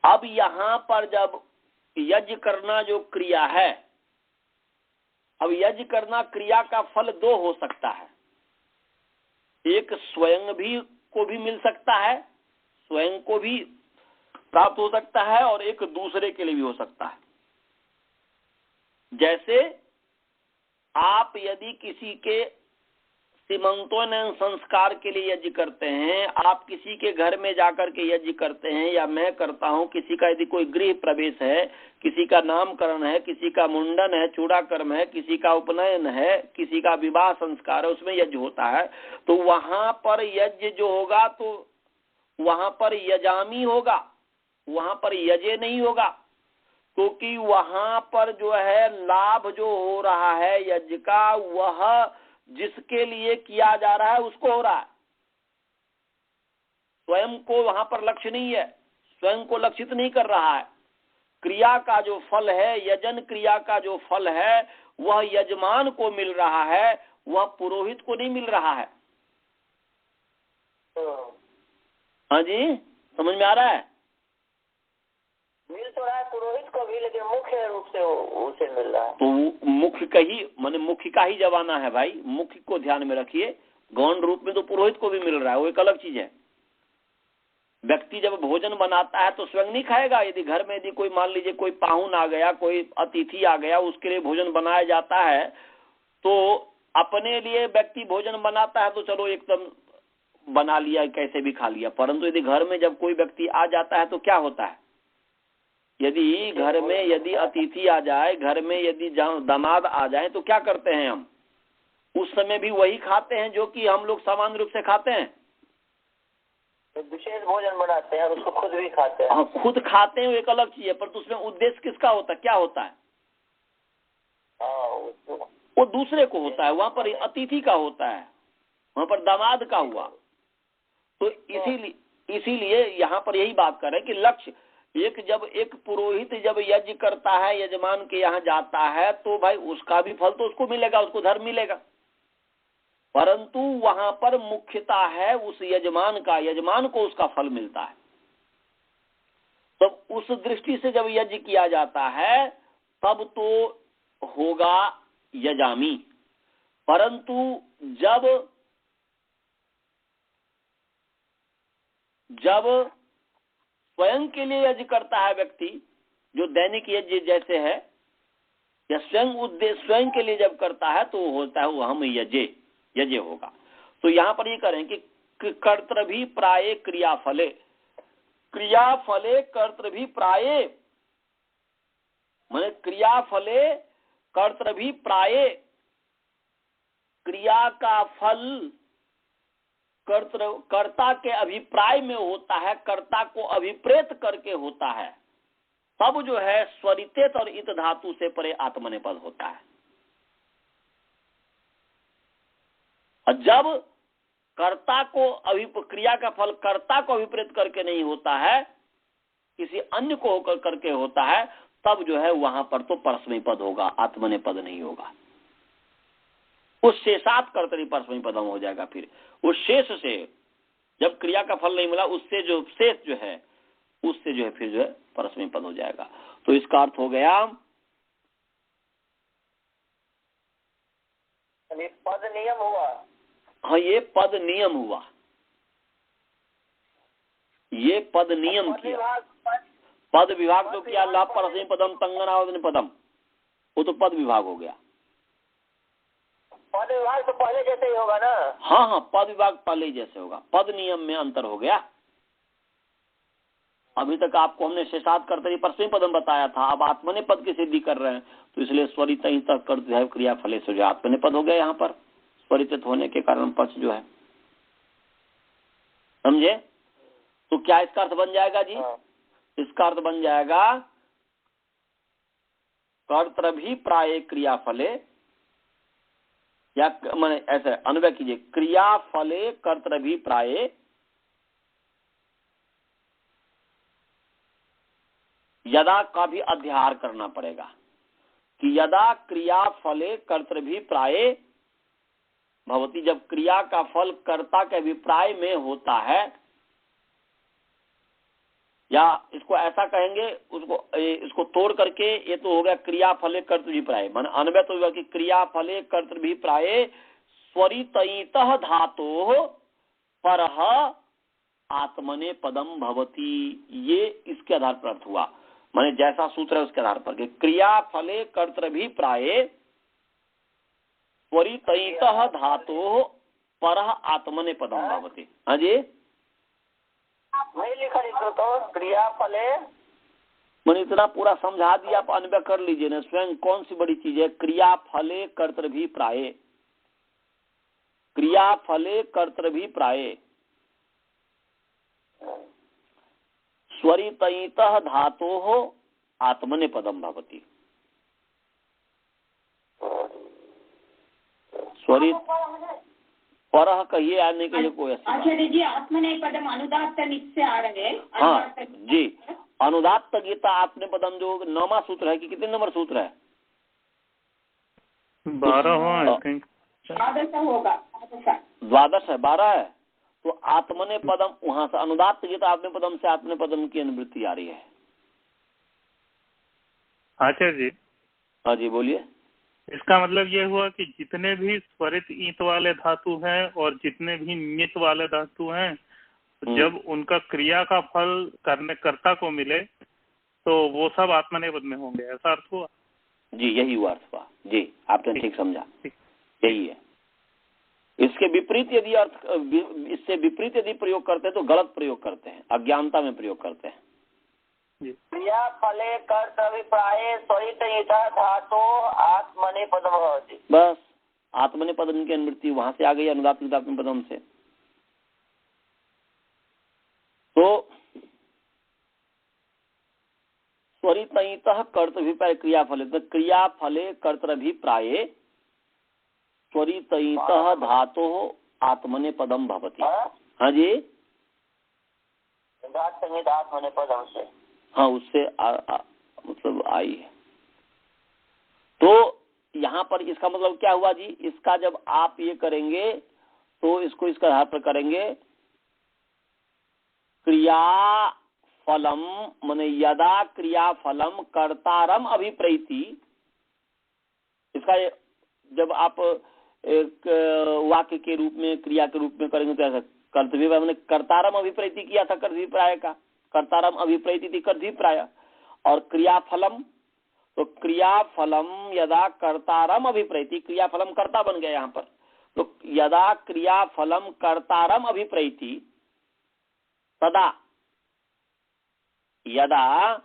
अब यहाँ पर जब यज्ञ करना जो क्रिया है, अब यज्ञ करना क्रिया का फल दो हो सकता है। एक स्वयं भी को भी मिल सकता है, स्वयं को भी प्राप्त हो सकता है, और एक दूसरे के लिए भी हो सकता है। जैसे आप यदि किसी के सीमंतोन्नयन संस्कार के लिए यज्ञ करते हैं, आप किसी के घर में जाकर के यज्ञ करते हैं, या मैं करता हूं, किसी का यदि कोई गृह प्रवेश है, किसी का नामकरण है, किसी का मुंडन है, चूड़ाकर्म है, किसी का उपनयन है, किसी का विवाह संस्कार है, उसमें यज्ञ होता है, तो वहां पर यज्ञ जो होगा तो वहां पर यजामी होगा, वहां पर यजे नहीं होगा, क्योंकि वहां पर जो है लाभ जो हो रहा है यज्ञ का, वह जिसके लिए किया जा रहा है उसको हो रहा है, स्वयं को वहां पर लक्ष्य नहीं है, स्वयं को लक्षित नहीं कर रहा है। क्रिया का जो फल है, यजन क्रिया का जो फल है, वह यजमान को मिल रहा है, वह पुरोहित को नहीं मिल रहा है। हाँ जी, समझ में आ रहा है? मिल तो रहा है पुरोहित को भी, लेकिन मुख्य रूप से उसे मिल रहा है। तो मुख्य का ही माने मुख्य का ही जमाना है भाई, मुख्य को ध्यान में रखिए। गौण रूप में तो पुरोहित को भी मिल रहा है, वो एक अलग चीज है। व्यक्ति जब भोजन बनाता है तो स्वयं नहीं खाएगा। यदि घर में यदि कोई मान लीजिए कोई पाहुन आ गया, कोई अतिथि आ गया, उसके लिए भोजन बनाया जाता है, तो अपने लिए व्यक्ति भोजन बनाता है तो चलो एकदम बना लिया, कैसे भी खा लिया। परंतु यदि घर में जब कोई व्यक्ति आ जाता है तो क्या होता है, यदि घर में यदि अतिथि आ जाए, घर में यदि दामाद आ जाए, तो क्या करते हैं हम? उस समय भी वही खाते हैं जो कि हम लोग सामान्य रूप से खाते हैं। विशेष भोजन बनाते हैं और उसको खुद भी खाते हैं। हाँ, खुद खाते हैं, वो एक अलग चीज है, पर उसमें उद्देश्य किसका होता है, क्या होता है? वो दूसरे को होता है। वहां पर अतिथि का होता है, वहां पर दामाद का हुआ। तो इसीलिए यहाँ पर यही बात कर रहे हैं कि लक्ष्य जब एक पुरोहित जब यज्ञ करता है, यजमान के यहाँ जाता है, तो भाई उसका भी फल तो उसको मिलेगा, उसको धर्म मिलेगा। परंतु वहां पर मुख्यता है उस यजमान का, यजमान को उसका फल मिलता है। तो उस दृष्टि से जब यज्ञ किया जाता है तब तो होगा यजामी। परंतु जब स्वयं के लिए यज्ञ करता है व्यक्ति, जो दैनिक यज्ञ जैसे है, या स्वयं उद्देश्य स्वयं के लिए जब करता है तो होता है वो हम यज्ञ होगा। तो यहाँ पर ये करें कि कर्तृभी प्राये क्रियाफले, क्रियाफले कर्तृभी प्राये, माने क्रियाफले कर्तृभी प्राये, क्रिया का फल कर्ता के अभिप्राय में होता है, कर्ता को अभिप्रेत करके होता है। तब जो है स्वरितेत और इत धातु से परे आत्मनेपद होता है। और जब कर्ता को क्रिया का फल कर्ता को अभिप्रेत करके नहीं होता है, किसी अन्य को होकर करके होता है, तब जो है वहां पर तो परस्मै पद होगा, आत्मनेपद नहीं होगा। उस शेषात कर्तरी परस्मै पदम हो जाएगा। फिर उस शेष से जब क्रिया का फल नहीं मिला, उससे जो शेष जो है उससे जो है फिर जो है परस्मै पद हो जाएगा। तो इसका अर्थ हो गया, ये पद नियम हुआ। हाँ, ये पद नियम हुआ, ये पद नियम किया। पद विभाग तो किया, लाभ परस्मै पदम तंगनावदन पदम, वो तो पद विभाग हो गया। पद विभाग तो पहले जैसे ही होगा ना। हाँ, पद विभाग पहले जैसे होगा, पद नियम में अंतर हो गया। अभी तक आपको हमने शेषात कर्तरी परस्मै पदम बताया था, अब आत्मने पद की सिद्धि कर रहे हैं, तो इसलिए स्वरित कर्तव्य क्रिया फले से जो आत्मने पद हो गया। यहाँ पर स्वरित होने के कारण पक्ष जो है, समझे? तो क्या इसका अर्थ बन जाएगा जी? इसका अर्थ बन जाएगा कर्तृभी प्राये क्रिया फले, या मैंने ऐसे अन्वय कीजिए, क्रिया फले कर्तृभी प्राये, यदा का भी अध्याहार करना पड़ेगा कि यदा क्रिया फले कर्तृभी प्राये भवती, जब क्रिया का फल कर्ता के अभिप्राय में होता है, या इसको ऐसा कहेंगे, इसको तोड़ करके ये तो हो गया क्रिया फले कर्तृभिप्राय, मान अन्वय तो होगा कि क्रिया फले कर्तृभिप्राय स्वरितयितः धातोः परः आत्मने पदम भवती, ये इसके आधार पर अर्थ हुआ। माने जैसा सूत्र है उसके आधार पर कि क्रिया फले कर्तृभिप्राय स्वरितयितः धातोः परः आत्मने पदम भवती। हाँ जी, वही लिखा तो क्रिया फले, मैंने इतना पूरा समझा दिया, आप अन्वय कर लीजिए ना स्वयं। कौन सी बड़ी चीज है? क्रिया फले कर्तृभिप्राय, क्रिया फले कर्तृभिप्राय स्वरितयितः धातोः आत्मने पदम भवति। स्वरित परह कहिए या नहीं कहिए कोई ऐसी। आचार्य जी, आत्मनेपदम अनुदात्त से आ रहे। हाँ जी, अनुदात्त गीता आत्मनेपदम जो 9वां सूत्र है कि कितने नंबर सूत्र है? 12 होगा, 12 है, 12 है। तो आत्मनेपदम वहां से अनुदात्त गीता आत्मनेपदम से आत्मनेपदम की अनुवृत्ति आ रही है। आचार्य जी, हाँ जी बोलिए। इसका मतलब ये हुआ कि जितने भी स्वरित ईंट वाले धातु हैं और जितने भी नित वाले धातु हैं, जब उनका क्रिया का फल करने कर्ता को मिले तो वो सब आत्मनेपद में होंगे, ऐसा अर्थ हुआ? जी यही हुआ अर्थ हुआ जी, आपने ठीक समझा, यही है। इसके विपरीत यदि अर्थ, इससे विपरीत यदि प्रयोग करते हैं तो गलत प्रयोग करते हैं, अज्ञानता में प्रयोग करते हैं। क्रिया फले कर्तृभिप्राय स्वरितयितः धातोः आत्मनेपदम भवति। बस आत्मनेपदम की अनुवृत्ति वहां से आ गई अनुदात्त आत्मनेपदम से। तो स्वरितयितः कर्तृभिप्राय क्रिया फले, तो क्रिया फले कर्तृभिप्राय स्वरितयितः धातोः आत्मनेपदम भवति। हाँ जी, आत्मनेपदम से, हाँ उससे मतलब आई है। तो यहाँ पर इसका मतलब क्या हुआ जी? इसका जब आप ये करेंगे तो इसको इसका आधार पर करेंगे क्रिया फलम, माने यदा क्रिया फलम कर्तारम अभिप्रैति। इसका जब आप एक वाक्य के रूप में क्रिया के रूप में करेंगे तो ऐसा कर्तव्य, मैंने कर्तारम अभिप्रैति किया था कर्तव्यप्राय का, कर्तारम अभिप्रैति थी कर्तव्यप्राय। और क्रियाफलम, तो क्रियाफलम यदा कर्तारम अभिप्रैति, क्रियाफलम कर्ता बन गया यहाँ पर। तो यदा क्रियाफलम कर्तारम अभिप्रैति तदा, यदा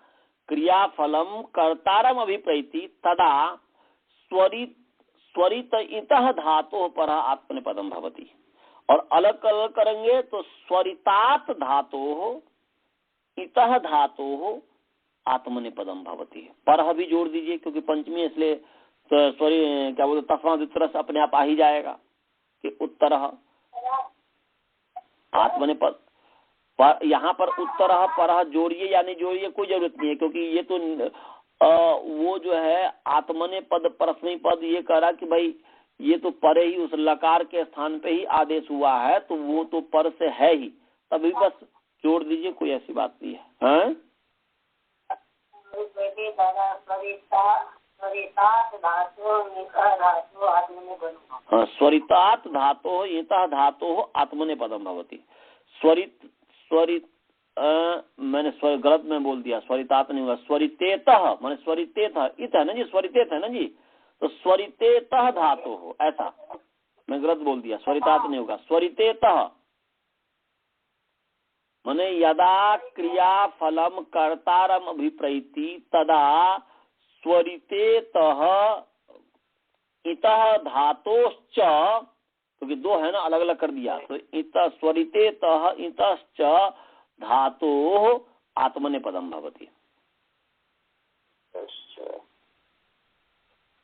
क्रियाफलम कर्तारम अभिप्रैति तदा स्वरितयितः धातोः परः आत्मनेपदम भवति। और अलग अलग करेंगे तो स्वरितात धातोः इतः धातोः आत्मनेपदम भवति। परः भी जोड़ दीजिए क्योंकि पंचमी, इसलिए तो स्वरी क्या बोलते तस्मात् उत्तरः अपने आप आ ही जाएगा कि उत्तरः आत्मनेपद। यहाँ पर उत्तरः परः जोड़िए या नहीं जोड़िए कोई जरूरत नहीं है, क्योंकि ये तो वो जो है आत्मनेपद परस्मैपदी पद ये कह रहा कि भाई ये तो परे ही उस लकार के स्थान पे ही आदेश हुआ है, तो वो तो पर से है ही, तभी बस जोड़ दीजिए, कोई ऐसी बात नहीं है। हाँ स्वरितात धातोः इतः धातोः आत्मनेपदम भवति। स्वरित मैंने गलत में बोल दिया, स्वरितात नहीं हुआ, स्वरितेतः माने स्वरितेतः, इत है ना जी, स्वरितेत है ना जी, तो स्वरितेतः धातु हो, ऐसा मैं गलत बोल दिया, स्वरितात नहीं होगा, स्वरितेतः माने यदा क्रिया फलम कर्तारम अभिप्रैति तदा स्वरितेतः इतः धातोश्च, क्योंकि दो है ना, अलग अलग कर दिया, तो इतः स्वरितेतः इतश्च धातोः आत्मनेपदम भवति।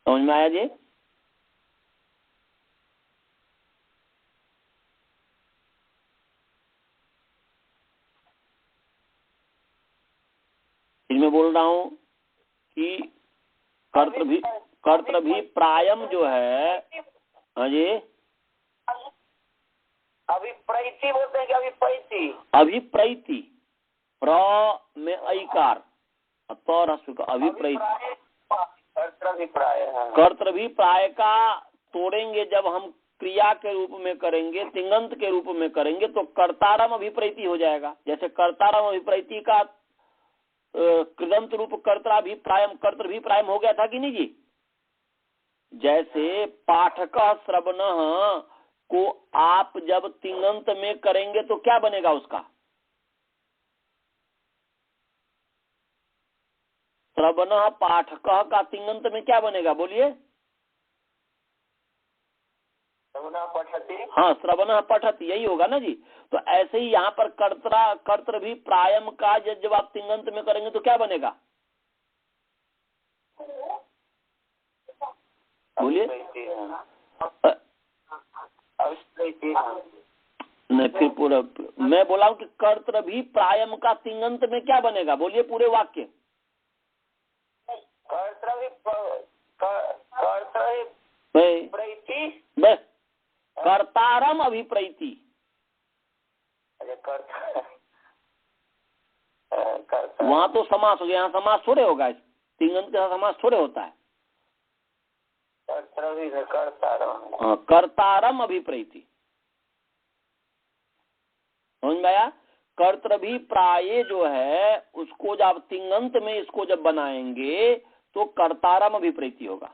समझ में आया जी? इसमें बोल रहा हूँ कि कर्तृभी प्रायम जो है, हाँ जी, अभिप्रैति बोलते हैं कि अभिप्रैति? अभिप्रैति, प्र में ऐकार तो ह्रस्व का अभिप्रैत कर्तृभिप्राय का तोड़ेंगे जब हम क्रिया के रूप में करेंगे, तिङंत के रूप में करेंगे तो कर्तारम अभिप्रैति हो जाएगा। जैसे कर्तारम अभिप्रैति का कृदंत रूप कर्तृभिप्रायम हो गया था कि नहीं जी। जैसे पाठक श्रवण को आप जब तिङंत में करेंगे तो क्या बनेगा उसका? श्रवण पाठक का तिङंत में क्या बनेगा बोलिए? हाँ, श्रवण पठति, यही होगा ना जी। तो ऐसे ही यहाँ पर कर्तृभिप्रायम का जब आप तिङंत में करेंगे तो क्या बनेगा बोलिए? नहीं, फिर पूरा मैं बोला हूँ कि कर्तृभिप्रायम का तिङंत में क्या बनेगा बोलिए पूरे वाक्य? कर्तारम अभिप्रैति। वहाँ तो समास हो गया, यहाँ समास थोड़े होगा, तिङंत का समास थोड़े होता है। कर्तारम अभिप्रैति, समझ में आया? कर्तृभिप्राय जो है उसको जब तिङंत में इसको जब बनाएंगे तो कर्तारम अभिप्रैति होगा,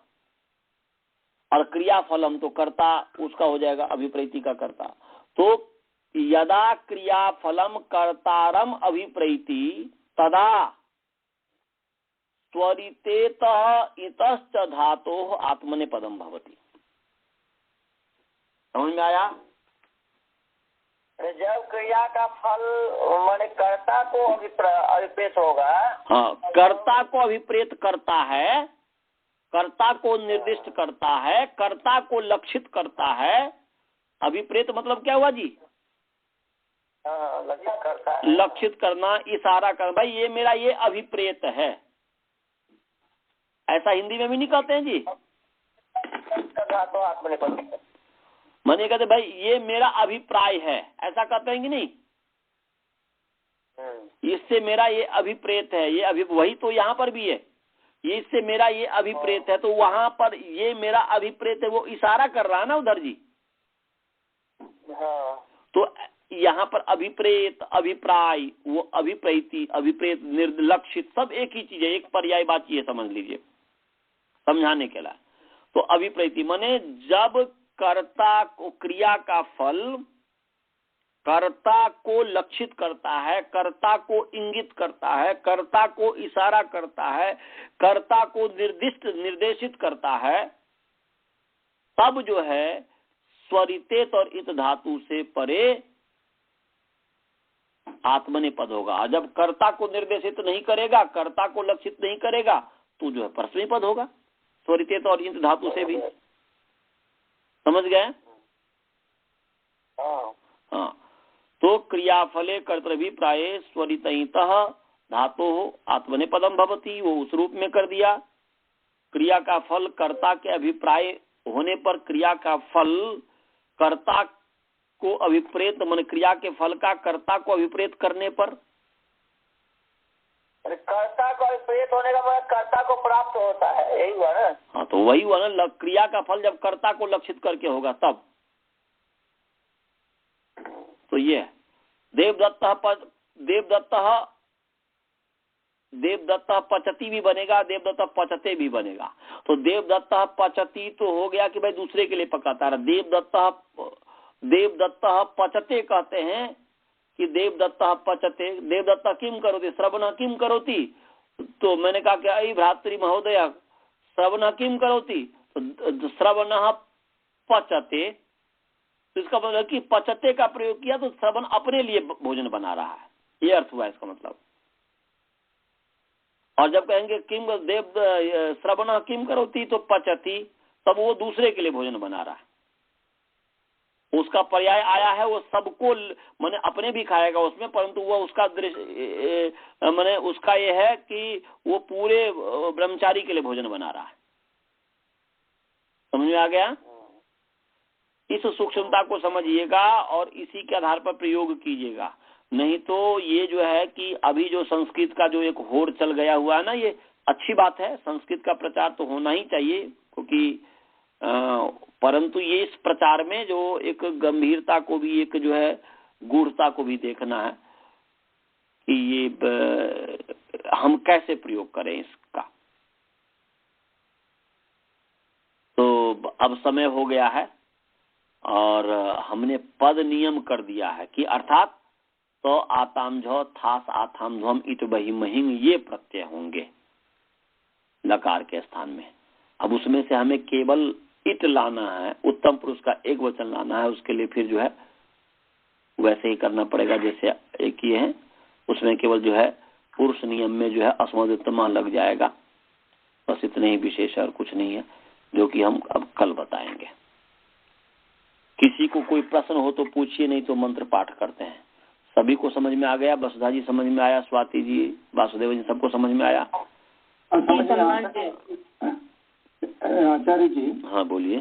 और क्रियाफलम तो कर्ता उसका हो जाएगा, अभिप्रैति का कर्ता। तो यदा क्रियाफलम कर्तारम अभिप्रैति तदा त्वरितेतः इतश्च धातोः आत्मनेपदम भवति। समझ में आया? जब क्रिया का फल माने कर्ता को अभिप्रेत होगा। हाँ, कर्ता को अभिप्रेत करता है, कर्ता को निर्दिष्ट करता है, कर्ता को लक्षित करता है। अभिप्रेत मतलब क्या हुआ जी? लक्षित करता है, लक्षित करना, इशारा कर, भाई ये मेरा ये अभिप्रेत है, ऐसा हिंदी में भी नहीं कहते हैं जी। मैंने कहते भाई ये मेरा अभिप्राय है, ऐसा कहते हैं कि नहीं? इससे मेरा ये अभिप्रेत है, ये वही तो यहाँ पर भी है, ये इससे मेरा ये अभिप्रेत है, तो वहां पर ये मेरा अभिप्रेत है, वो इशारा कर रहा है ना उधर जी। तो यहाँ पर अभिप्रेत, अभिप्राय, वो अभिप्रैति, अभिप्रेत, निर्लक्षित, सब एक ही चीज है, एक पर्यायवाची है, समझ लीजिए समझाने के लिए। तो अभिप्रैति माने जब कर्ता को क्रिया का फल कर्ता को लक्षित करता है, कर्ता को इंगित करता है, कर्ता को इशारा करता है, कर्ता को निर्देशित करता है, तब जो है स्वरितेत और इत धातु से परे आत्मनेपद होगा। जब कर्ता को निर्देशित नहीं करेगा, कर्ता को लक्षित नहीं करेगा, तो जो है परस्मैपद होगा, स्वरितेत और इत धातु से भी। समझ गए? हाँ। तो क्रियाफले कर्तृभिप्राये स्वरितः धातु आत्मनेपदम भवति, वो उस रूप में कर दिया। क्रिया का फल कर्ता के अभिप्राय होने पर, क्रिया का फल कर्ता को अभिप्रेत मन क्रिया के फल का कर्ता को अभिप्रेत करने पर, कर्ता को अभिप्रेत होने का मतलब कर्ता को प्राप्त होता है, यही हुआ ना? हाँ, तो वही हुआ ना, क्रिया का फल जब कर्ता को लक्षित करके होगा तब। तो ये देवदत्त पचती भी बनेगा, देवदत्त पचते भी बनेगा। तो देवदत्त पचती तो हो गया कि भाई दूसरे के लिए पकाता है। देवदत्त पचते कहते हैं कि देवदत्त पचते, देवदत्त किम करोति, श्रवण किम करोति। तो मैंने कहा कि अयि भ्रातृ महोदय श्रवण किम करोति, तो श्रवण पचते, तो इसका मतलब कि पचते का प्रयोग किया तो श्रवण अपने लिए भोजन बना रहा है, ये अर्थ हुआ इसका मतलब। और जब कहेंगे किम देव श्रवण किम करोति तो पचती, तब वो दूसरे के लिए भोजन बना रहा है। उसका पर्याय आया है, वो सबको माने अपने भी खाएगा उसमें, परंतु वो उसका दृश्य माने उसका ये है कि वो पूरे ब्रह्मचारी के लिए भोजन बना रहा है। समझ में आ गया? इस सूक्ष्मता को समझिएगा और इसी के आधार पर प्रयोग कीजिएगा। नहीं तो ये जो है कि अभी जो संस्कृत का जो एक होड़ चल गया हुआ है ना, ये अच्छी बात है, संस्कृत का प्रचार तो होना ही चाहिए, क्योंकि परंतु ये इस प्रचार में जो एक गंभीरता को भी, एक जो है गूढ़ता को भी देखना है कि ये हम कैसे प्रयोग करें इसका। तो अब समय हो गया है और हमने पद नियम कर दिया है कि अर्थात तो आतामझ थास आथामझम इट बही महिंग ये प्रत्यय होंगे लकार के स्थान में। अब उसमें से हमें केवल इट लाना है, उत्तम पुरुष का एक वचन लाना है, उसके लिए फिर जो है वैसे ही करना पड़ेगा जैसे एक ही है, उसमें केवल जो है पुरुष नियम में जो है अस्मदुत्तम लग जाएगा, बस इतने ही विशेष और कुछ नहीं है, जो कि हम अब कल बताएंगे। किसी को कोई प्रश्न हो तो पूछिए, नहीं तो मंत्र पाठ करते हैं। सभी को समझ में आ गया? वसुधा जी समझ में आया, स्वाति जी, वासुदेव जी, सबको समझ में आया? आचार्य जी, हाँ बोलिए।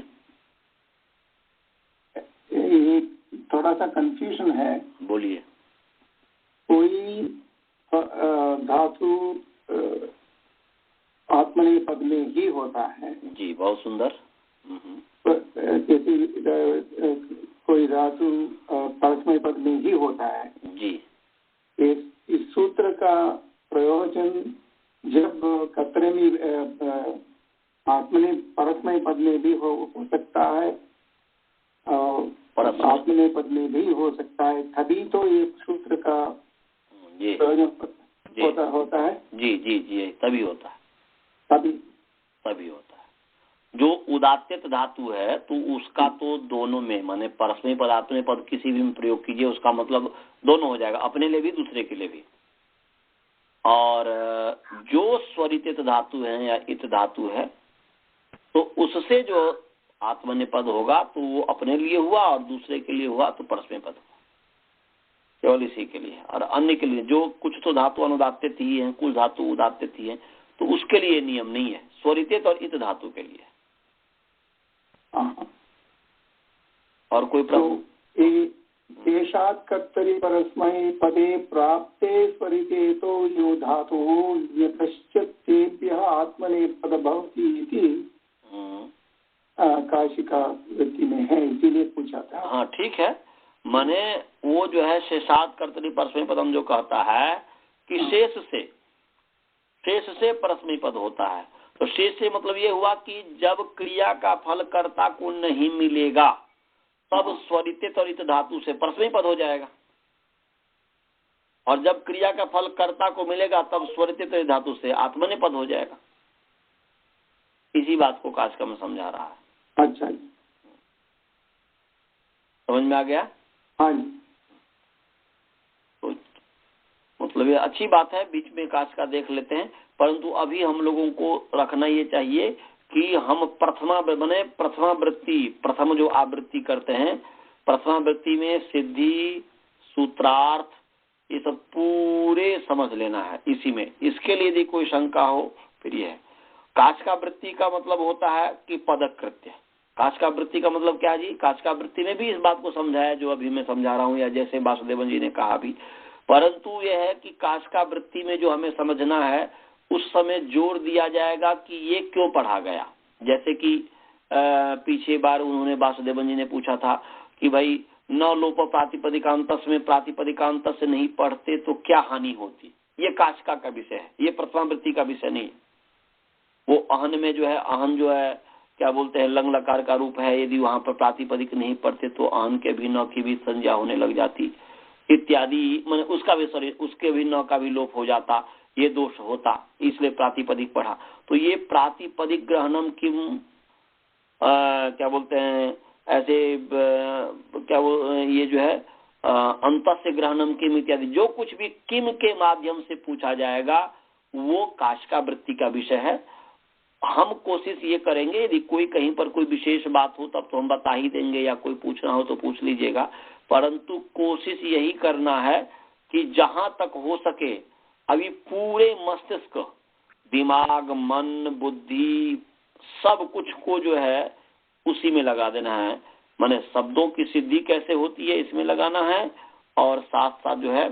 थोड़ा सा कंफ्यूजन है। बोलिए। कोई धातु आत्मनेपद में ही होता है। जी, बहुत सुंदर। कोई धातु परस्मय पद में ही होता है। जी। इस सूत्र का प्रयोजन जब कतरे में आत्मने परस्मय पद में भी हो सकता है, आत्मने पद में भी हो सकता है, तभी तो एक सूत्र का प्रयोजन होता है। जी जी जी, तभी होता है, तभी होता है। जो उदात्त धातु है तो उसका तो दोनों में, माने परस्मय पद आत्मनेय पद किसी भी में प्रयोग कीजिए, उसका मतलब दोनों हो जाएगा, अपने लिए भी दूसरे के लिए भी। और जो स्वरित धातु है या इत धातु है तो उससे जो आत्मनेय पद होगा तो वो अपने लिए हुआ और दूसरे के लिए हुआ तो परस्मय पद हुआ, केवल इसी के लिए। और अन्य के लिए जो कुछ तो धातु अनुदात्त ही है, कुछ धातु उदात्त ही है, तो उसके लिए नियम नहीं है, स्वरित और इत धातु के लिए। और कोई प्रश्न? देशात् कर्तरि परस्मै पदे प्राप्ते स्वरिते तो यो धातुः यतश्चित् तेभ्यः आत्मनेपद भवति इति काशिका वृत्ति में है, इसीलिए पूछा था। हाँ ठीक है, माने वो जो है शेषात् कर्तरि परस्मै पदम जो कहता है कि शेष से परस्मै पद होता है, तो शेष से मतलब ये हुआ कि जब क्रिया का फल कर्ता को नहीं मिलेगा तब स्वरित और इत धातु से परस्मय पद हो जाएगा, और जब क्रिया का फल कर्ता को मिलेगा तब स्वरित और धातु से आत्मनेय पद हो जाएगा। इसी बात को काशिका में समझा रहा है। अच्छा, समझ में आ गया? हाँ। तो मतलब ये अच्छी बात है, बीच में काशिका देख लेते हैं, परंतु अभी हम लोगों को रखना ये चाहिए कि हम प्रथमा वृत्ति, प्रथम जो आवृत्ति करते हैं, प्रथमा वृत्ति में सिद्धि, सूत्रार्थ, ये सब पूरे समझ लेना है इसी में। इसके लिए यदि कोई शंका हो फिर ये है। काशिका वृत्ति का मतलब होता है कि पदकृत्य। काशिका वृत्ति का मतलब क्या जी? काशिका वृत्ति में भी इस बात को समझाया जो अभी मैं समझा रहा हूँ, या जैसे वासुदेवन जी ने कहा भी, परंतु यह है कि काशिका वृत्ति में जो हमें समझना है उस समय जोर दिया जाएगा कि ये क्यों पढ़ा गया। जैसे कि पीछे बार उन्होंने वासुदेवन जी ने पूछा था कि भाई न लोप प्रातिपदिकांत में प्रातिपदिकांत से नहीं पढ़ते तो क्या हानि होती। ये काशिका का विषय है, ये प्रथमा वृत्ति का विषय नहीं। वो अहन में जो है, अहन जो है क्या बोलते हैं लंग लकार का रूप है, यदि वहां पर प्रातिपदिक नहीं पढ़ते तो अहन के भी न की भी संज्ञा होने लग जाती इत्यादि, मैंने उसका भी सॉरी उसके भी न का भी लोप हो जाता, ये दोष होता, इसलिए प्रातिपदिक पढ़ा। तो ये प्रातिपदिक ग्रहणम किम क्या बोलते हैं ऐसे क्या वो ये जो है अंतस्य ग्रहणम किम इत्यादि, जो कुछ भी किम के माध्यम से पूछा जाएगा वो काशिका वृत्ति का विषय है। हम कोशिश ये करेंगे, यदि कोई कहीं पर कोई विशेष बात हो तब तो हम बता ही देंगे, या कोई पूछना हो तो पूछ लीजिएगा, परंतु कोशिश यही करना है कि जहां तक हो सके अभी पूरे मस्तिष्क, दिमाग, मन, बुद्धि, सब कुछ को जो है उसी में लगा देना है। माने शब्दों की सिद्धि कैसे होती है इसमें लगाना है, और साथ साथ जो है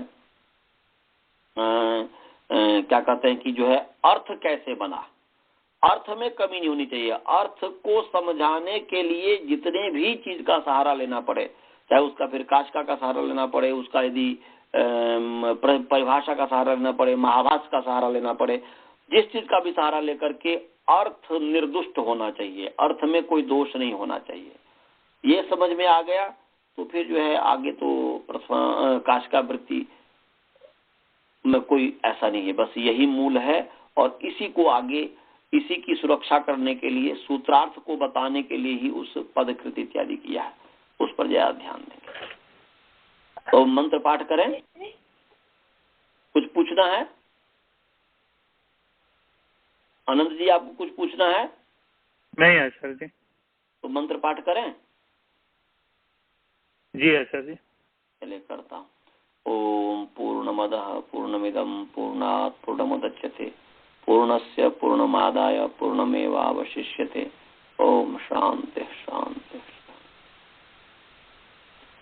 क्या कहते हैं कि जो है अर्थ कैसे बना, अर्थ में कमी नहीं होनी चाहिए। अर्थ को समझाने के लिए जितने भी चीज का सहारा लेना पड़े, चाहे उसका फिर काशिका का सहारा लेना पड़े, उसका यदि परिभाषा का सहारा लेना पड़े, महाभाष्य का सहारा लेना पड़े, जिस चीज का भी सहारा लेकर के अर्थ निर्दुष्ट होना चाहिए, अर्थ में कोई दोष नहीं होना चाहिए। ये समझ में आ गया तो फिर जो है आगे तो प्रथमा काशिका वृत्ति में कोई ऐसा नहीं है, बस यही मूल है। और इसी को आगे इसी की सुरक्षा करने के लिए, सूत्रार्थ को बताने के लिए ही उस पदकृति इत्यादि किया है, उस पर ज्यादा ध्यान देंगे। तो मंत्र पाठ करें। कुछ पूछना है आनंद जी, आपको कुछ पूछना है? नहीं आचार्य जी। तो मंत्र पाठ करें। जी आचार्य जी। चलिए करता हूँ। ओम पूर्णमदः पूर्णमिदं पूर्णात् पूर्णमुदच्यते पूर्णस्य पूर्णमादाय पूर्णमेवावशिष्यते। ओम शांति शांति।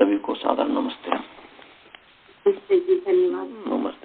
सभी को सादर नमस्ते। धन्यवाद। नमस्ते।